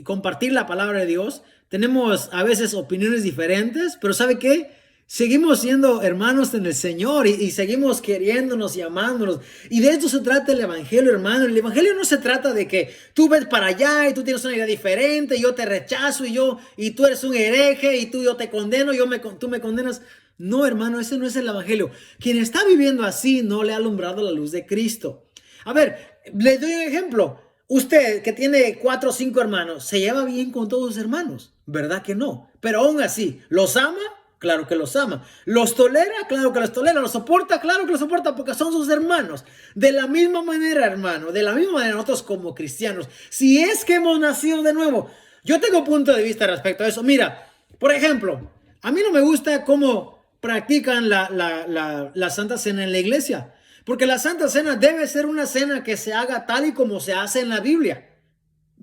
compartir la palabra de Dios. Tenemos a veces opiniones diferentes, pero ¿sabe qué? Seguimos siendo hermanos en el Señor y seguimos queriéndonos y amándonos. Y de esto se trata el Evangelio, hermano. El Evangelio no se trata de que tú ves para allá y tú tienes una idea diferente, y yo te rechazo y tú eres un hereje y yo te condeno, tú me condenas. No, hermano, ese no es el Evangelio. Quien está viviendo así no le ha alumbrado la luz de Cristo. A ver, le doy un ejemplo. Usted que tiene 4 o 5 hermanos, ¿se lleva bien con todos sus hermanos? ¿Verdad que no? Pero aún así, ¿los ama? Claro que los ama. ¿Los tolera? Claro que los tolera. ¿Los soporta? Claro que los soporta porque son sus hermanos. De la misma manera, hermano, de la misma manera nosotros como cristianos, si es que hemos nacido de nuevo, yo tengo punto de vista respecto a eso. Mira, por ejemplo, a mí no me gusta cómo practican la Santa Cena en la iglesia. Porque la Santa Cena debe ser una cena que se haga tal y como se hace en la Biblia.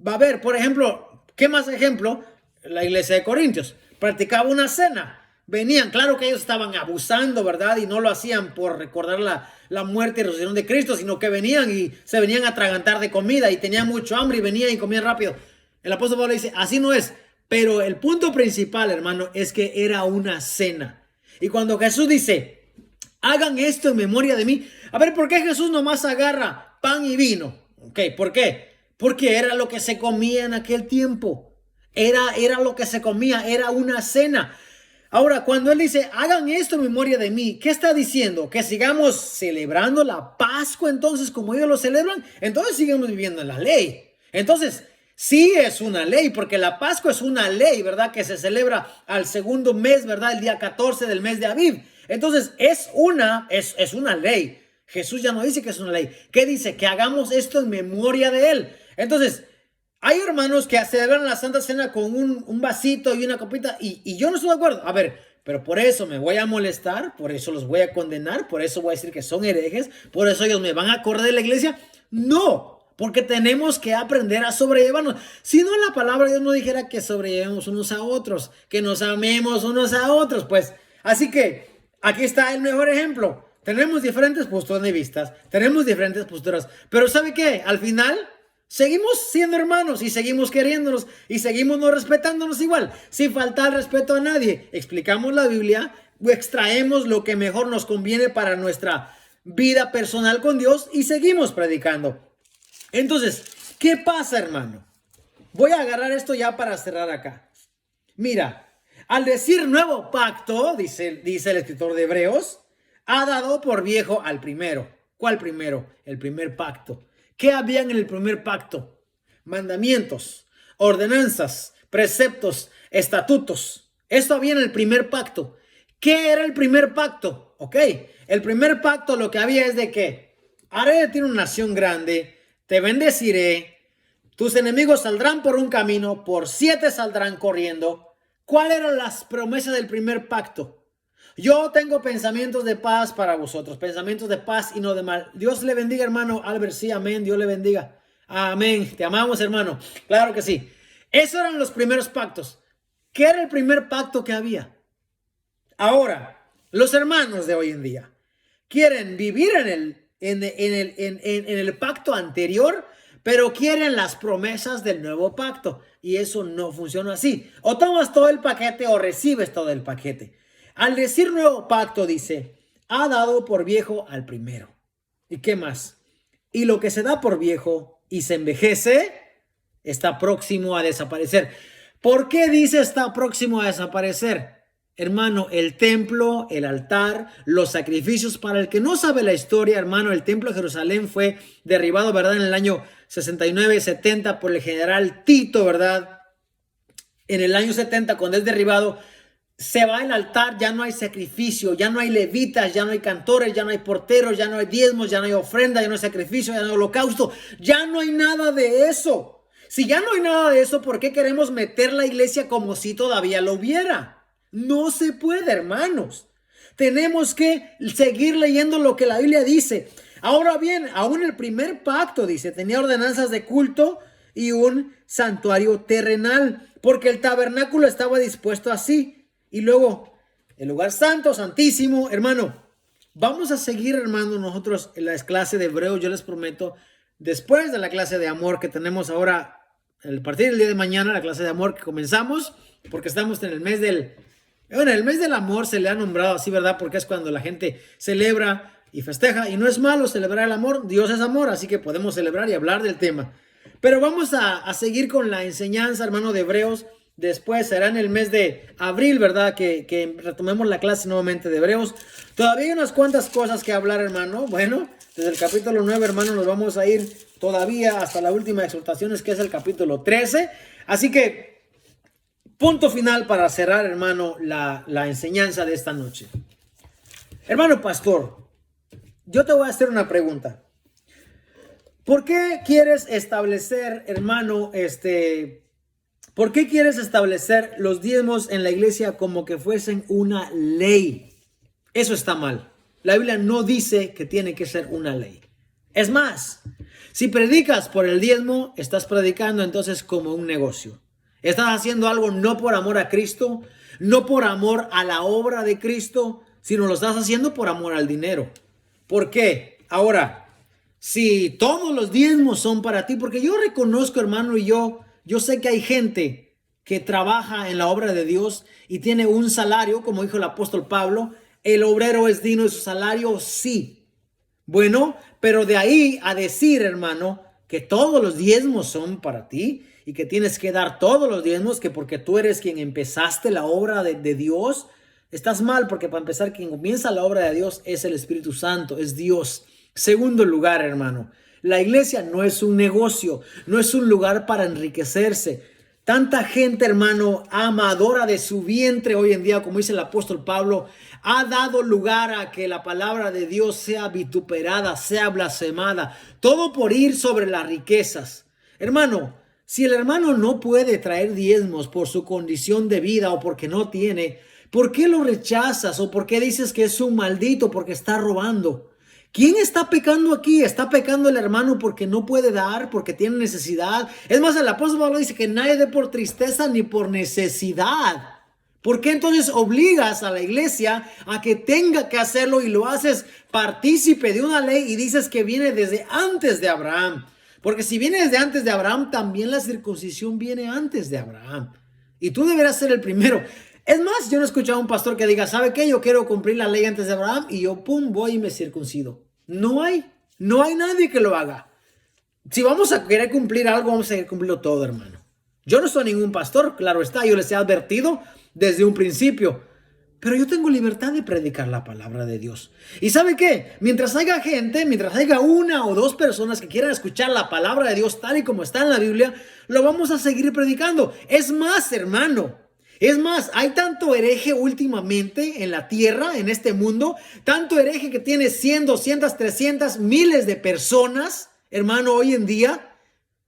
Va a ver, por ejemplo, ¿qué más ejemplo? La iglesia de Corintios practicaba una cena. Venían, claro que ellos estaban abusando, ¿verdad? Y no lo hacían por recordar la muerte y resurrección de Cristo, sino que venían y se venían a atragantar de comida y tenían mucho hambre y venían y comían rápido. El apóstol Pablo dice, así no es. Pero el punto principal, hermano, es que era una cena. Y cuando Jesús dice, hagan esto en memoria de mí. A ver, ¿por qué Jesús nomás agarra pan y vino? Ok, ¿por qué? Porque era lo que se comía en aquel tiempo. Era lo que se comía, era una cena. Ahora, cuando él dice, hagan esto en memoria de mí, ¿qué está diciendo? ¿Que sigamos celebrando la Pascua entonces como ellos lo celebran? Entonces seguimos viviendo en la ley. Entonces, sí es una ley, porque la Pascua es una ley, ¿verdad? Que se celebra al segundo mes, ¿verdad? El día 14 del mes de Aviv. Entonces, es una ley. Jesús ya no dice que es una ley. ¿Qué dice? Que hagamos esto en memoria de él. Entonces, hay hermanos que celebran la Santa Cena con un vasito y una copita y yo no estoy de acuerdo. A ver, pero por eso me voy a molestar, por eso los voy a condenar, por eso voy a decir que son herejes, por eso ellos me van a correr de la iglesia. No, porque tenemos que aprender a sobrellevarnos. Si no, la palabra de Dios no dijera que sobrellevemos unos a otros, que nos amemos unos a otros, pues. Así que Aquí está el mejor ejemplo. Tenemos diferentes puntos de vista, tenemos diferentes posturas, pero ¿sabe qué? Al final seguimos siendo hermanos y seguimos queriéndonos y seguimos no respetándonos igual, sin faltar respeto a nadie. Explicamos la Biblia, extraemos lo que mejor nos conviene para nuestra vida personal con Dios y seguimos predicando. Entonces, ¿qué pasa, hermano? Voy a agarrar esto ya para cerrar acá. Mira, al decir nuevo pacto, dice el escritor de Hebreos, ha dado por viejo al primero. ¿Cuál primero? El primer pacto. ¿Qué había en el primer pacto? Mandamientos, ordenanzas, preceptos, estatutos. Esto había en el primer pacto. ¿Qué era el primer pacto? Ok, el primer pacto lo que había es de que haré de ti una nación grande, te bendeciré, tus enemigos saldrán por un camino, por 7 saldrán corriendo. ¿Cuáles eran las promesas del primer pacto? Yo tengo pensamientos de paz para vosotros, pensamientos de paz y no de mal. Dios le bendiga, hermano Albert. Sí, amén. Dios le bendiga. Amén. Te amamos, hermano. Claro que sí. Esos eran los primeros pactos. ¿Qué era el primer pacto que había? Ahora, los hermanos de hoy en día quieren vivir en el pacto anterior, pero quieren las promesas del nuevo pacto. Y eso no funciona así. O tomas todo el paquete o recibes todo el paquete. Al decir nuevo pacto, dice, ha dado por viejo al primero. ¿Y qué más? Y lo que se da por viejo y se envejece, está próximo a desaparecer. ¿Por qué dice está próximo a desaparecer? Hermano, el templo, el altar, los sacrificios. Para el que no sabe la historia, hermano, el templo de Jerusalén fue derribado, ¿verdad? En el año 69-70 por el general Tito, ¿verdad? En el año 70, cuando es derribado, se va el altar, ya no hay sacrificio, ya no hay levitas, ya no hay cantores, ya no hay porteros, ya no hay diezmos, ya no hay ofrenda, ya no hay sacrificio, ya no hay holocausto, ya no hay nada de eso. Si ya no hay nada de eso, ¿por qué queremos meter la iglesia como si todavía lo hubiera? No se puede, hermanos. Tenemos que seguir leyendo lo que la Biblia dice. Ahora bien, aún el primer pacto, dice, tenía ordenanzas de culto y un santuario terrenal, porque el tabernáculo estaba dispuesto así. Y luego, el lugar santo, santísimo, hermano, vamos a seguir, hermano, nosotros en la clase de Hebreos, yo les prometo, después de la clase de amor que tenemos ahora, a partir del día de mañana, la clase de amor que comenzamos, porque estamos en el mes el mes del amor se le ha nombrado así, ¿verdad? Porque es cuando la gente celebra y festeja, y no es malo celebrar el amor, Dios es amor, así que podemos celebrar y hablar del tema. Pero vamos a seguir con la enseñanza, hermano, de Hebreos. Después será en el mes de abril, ¿verdad? Que retomemos la clase nuevamente de Hebreos. Todavía hay unas cuantas cosas que hablar, hermano. Bueno, desde el capítulo 9, hermano, nos vamos a ir todavía hasta la última exhortación, que es el capítulo 13. Así que, punto final para cerrar, hermano, la enseñanza de esta noche. Hermano pastor, yo te voy a hacer una pregunta. ¿Por qué quieres establecer, hermano, ¿por qué quieres establecer los diezmos en la iglesia como que fuesen una ley? Eso está mal. La Biblia no dice que tiene que ser una ley. Es más, si predicas por el diezmo, estás predicando entonces como un negocio. Estás haciendo algo no por amor a Cristo, no por amor a la obra de Cristo, sino lo estás haciendo por amor al dinero. ¿Por qué? Ahora, si todos los diezmos son para ti, porque yo reconozco, hermano, y yo sé que hay gente que trabaja en la obra de Dios y tiene un salario, como dijo el apóstol Pablo, el obrero es digno de su salario, sí. Bueno, pero de ahí a decir, hermano, que todos los diezmos son para ti y que tienes que dar todos los diezmos, que porque tú eres quien empezaste la obra de Dios, estás mal, porque para empezar, quien comienza la obra de Dios es el Espíritu Santo, es Dios. Segundo lugar, hermano, la iglesia no es un negocio, no es un lugar para enriquecerse. Tanta gente, hermano, amadora de su vientre hoy en día, como dice el apóstol Pablo, ha dado lugar a que la palabra de Dios sea vituperada, sea blasfemada, todo por ir sobre las riquezas. Hermano, si el hermano no puede traer diezmos por su condición de vida o porque no tiene, ¿por qué lo rechazas o por qué dices que es un maldito porque está robando? ¿Quién está pecando aquí? ¿Está pecando el hermano porque no puede dar, porque tiene necesidad? Es más, el apóstol Pablo dice que nadie dé por tristeza ni por necesidad. ¿Por qué entonces obligas a la iglesia a que tenga que hacerlo y lo haces partícipe de una ley y dices que viene desde antes de Abraham? Porque si viene desde antes de Abraham, también la circuncisión viene antes de Abraham. Y tú deberás ser el primero. Es más, yo no he escuchado a un pastor que diga, ¿sabe qué? Yo quiero cumplir la ley antes de Abraham y yo, pum, voy y me circuncido. No hay nadie que lo haga. Si vamos a querer cumplir algo, vamos a querer cumplirlo todo, hermano. Yo no soy ningún pastor, claro está, yo les he advertido desde un principio. Pero yo tengo libertad de predicar la palabra de Dios. ¿Y sabe qué? Mientras haya gente, mientras haya una o dos personas que quieran escuchar la palabra de Dios tal y como está en la Biblia, lo vamos a seguir predicando. Es más, hermano. Es más, hay tanto hereje últimamente en la tierra, en este mundo. Tanto hereje que tiene 100, 200, 300, miles de personas, hermano, hoy en día.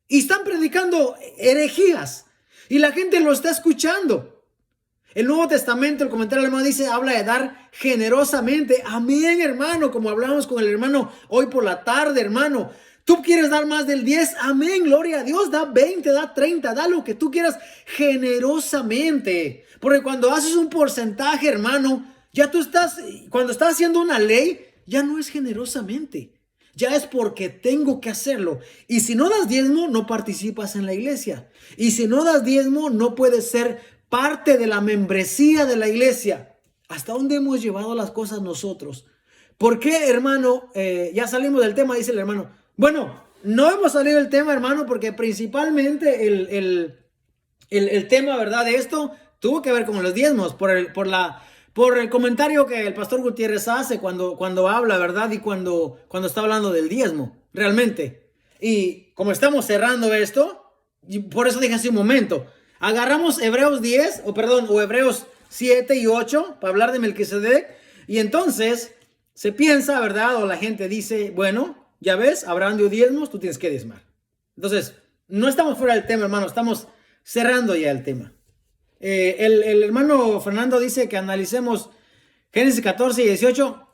Y están predicando herejías. Y la gente lo está escuchando. El Nuevo Testamento, el comentario alemán dice, habla de dar generosamente. Amén, hermano, como hablamos con el hermano hoy por la tarde, hermano. Tú quieres dar más del 10, amén, gloria a Dios, da 20, da 30, da lo que tú quieras generosamente. Porque cuando haces un porcentaje, hermano, ya tú cuando estás haciendo una ley, ya no es generosamente. Ya es porque tengo que hacerlo. Y si no das diezmo, no participas en la iglesia. Y si no das diezmo, no puedes ser parte de la membresía de la iglesia. ¿Hasta dónde hemos llevado las cosas nosotros? ¿Por qué, hermano? Ya salimos del tema, dice el hermano. Bueno, no hemos salido del tema, hermano, porque principalmente el tema, ¿verdad? De esto tuvo que ver con los diezmos, por el comentario que el pastor Gutiérrez hace cuando habla, ¿verdad? Y cuando está hablando del diezmo, realmente. Y como estamos cerrando esto, y por eso dije hace un momento, agarramos Hebreos 10, o Hebreos 7 y 8 para hablar de Melquisedec, y entonces se piensa, ¿verdad? O la gente dice, bueno, ya ves, Abraham dio diezmos, tú tienes que diezmar. Entonces, no estamos fuera del tema, hermano, estamos cerrando ya el tema. El hermano Fernando dice que analicemos Génesis 14 y 18.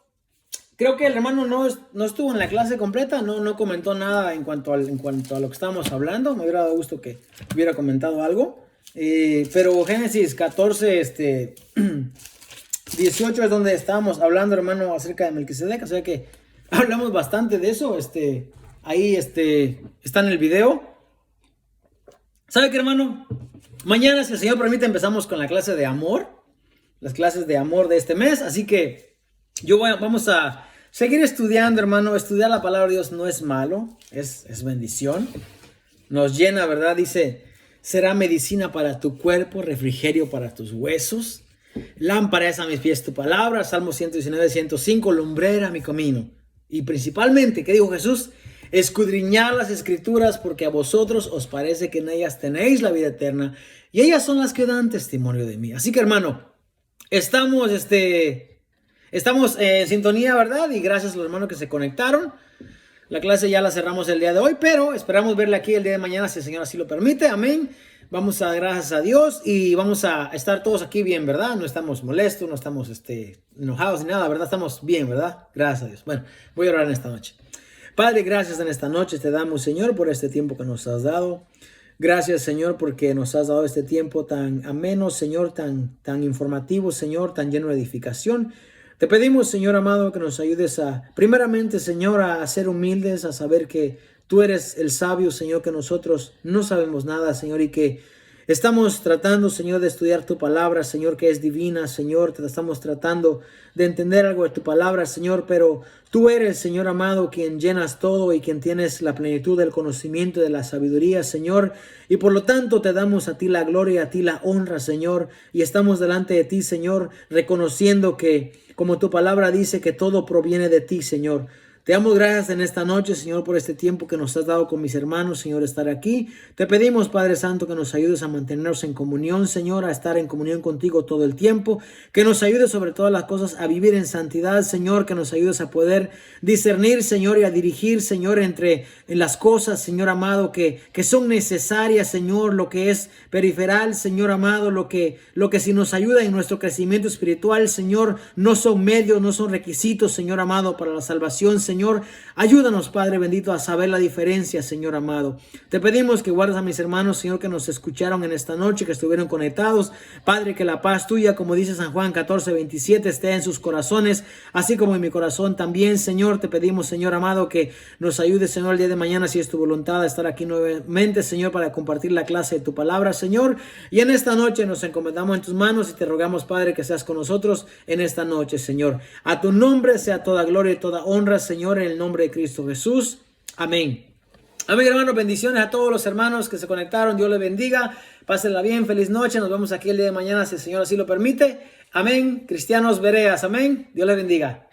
Creo que el hermano no estuvo en la clase completa, no comentó nada en cuanto a lo que estábamos hablando. Me hubiera dado gusto que hubiera comentado algo. Pero Génesis 14, 18 es donde estábamos hablando, hermano, acerca de Melquisedec. O sea que hablamos bastante de eso. Ahí está en el video. ¿Sabe qué, hermano? Mañana, si el Señor permite, empezamos con la clase de amor. Las clases de amor de este mes. Así que vamos a seguir estudiando, hermano. Estudiar la palabra de Dios no es malo. Es bendición. Nos llena, ¿verdad? Dice, será medicina para tu cuerpo, refrigerio para tus huesos. Lámpara es a mis pies tu palabra. Salmo 119, 105. Lumbrera mi camino. Y principalmente, ¿qué dijo Jesús? Escudriñad las escrituras, porque a vosotros os parece que en ellas tenéis la vida eterna, y ellas son las que dan testimonio de mí. Así que, hermano, estamos en sintonía, ¿verdad? Y gracias a los hermanos que se conectaron. La clase ya la cerramos el día de hoy, pero esperamos verla aquí el día de mañana, si el Señor así lo permite. Amén. Vamos a dar gracias a Dios y vamos a estar todos aquí bien, ¿verdad? No estamos molestos, no estamos enojados ni nada, ¿verdad? Estamos bien, ¿verdad? Gracias a Dios. Bueno, voy a orar en esta noche. Padre, gracias en esta noche te damos, Señor, por este tiempo que nos has dado. Gracias, Señor, porque nos has dado este tiempo tan ameno, Señor, tan informativo, Señor, tan lleno de edificación. Te pedimos, Señor amado, que nos ayudes primeramente, Señor, a ser humildes, a saber que tú eres el sabio, Señor, que nosotros no sabemos nada, Señor, y que estamos tratando, Señor, de estudiar tu palabra, Señor, que es divina, Señor. Te estamos tratando de entender algo de tu palabra, Señor, pero tú eres, Señor amado, quien llenas todo y quien tienes la plenitud del conocimiento y de la sabiduría, Señor. Y por lo tanto te damos a ti la gloria, a ti la honra, Señor. Y estamos delante de ti, Señor, reconociendo que, como tu palabra dice, que todo proviene de ti, Señor. Te damos gracias en esta noche, Señor, por este tiempo que nos has dado con mis hermanos, Señor, estar aquí. Te pedimos, Padre Santo, que nos ayudes a mantenernos en comunión, Señor, a estar en comunión contigo todo el tiempo. Que nos ayudes sobre todas las cosas a vivir en santidad, Señor. Que nos ayudes a poder discernir, Señor, y a dirigir, Señor, entre las cosas, Señor amado, que son necesarias, Señor, lo que es periferal, Señor amado, lo que sí nos ayuda en nuestro crecimiento espiritual, Señor, no son medios, no son requisitos, Señor amado, para la salvación, Señor. Señor. Ayúdanos, Padre bendito, a saber la diferencia, Señor amado. Te pedimos que guardes a mis hermanos, Señor, que nos escucharon en esta noche, que estuvieron conectados. Padre, que la paz tuya, como dice San Juan 14:27, esté en sus corazones, así como en mi corazón también, Señor. Te pedimos, Señor amado, que nos ayude, Señor, el día de mañana, si es tu voluntad, a estar aquí nuevamente, Señor, para compartir la clase de tu palabra, Señor. Y en esta noche nos encomendamos en tus manos y te rogamos, Padre, que seas con nosotros en esta noche, Señor. A tu nombre sea toda gloria y toda honra, Señor, en el nombre de Cristo Jesús. Amén. Amén, hermanos. Bendiciones a todos los hermanos que se conectaron. Dios les bendiga. Pásenla bien. Feliz noche. Nos vemos aquí el día de mañana, si el Señor así lo permite. Amén. Cristianos Bereas. Amén. Dios les bendiga.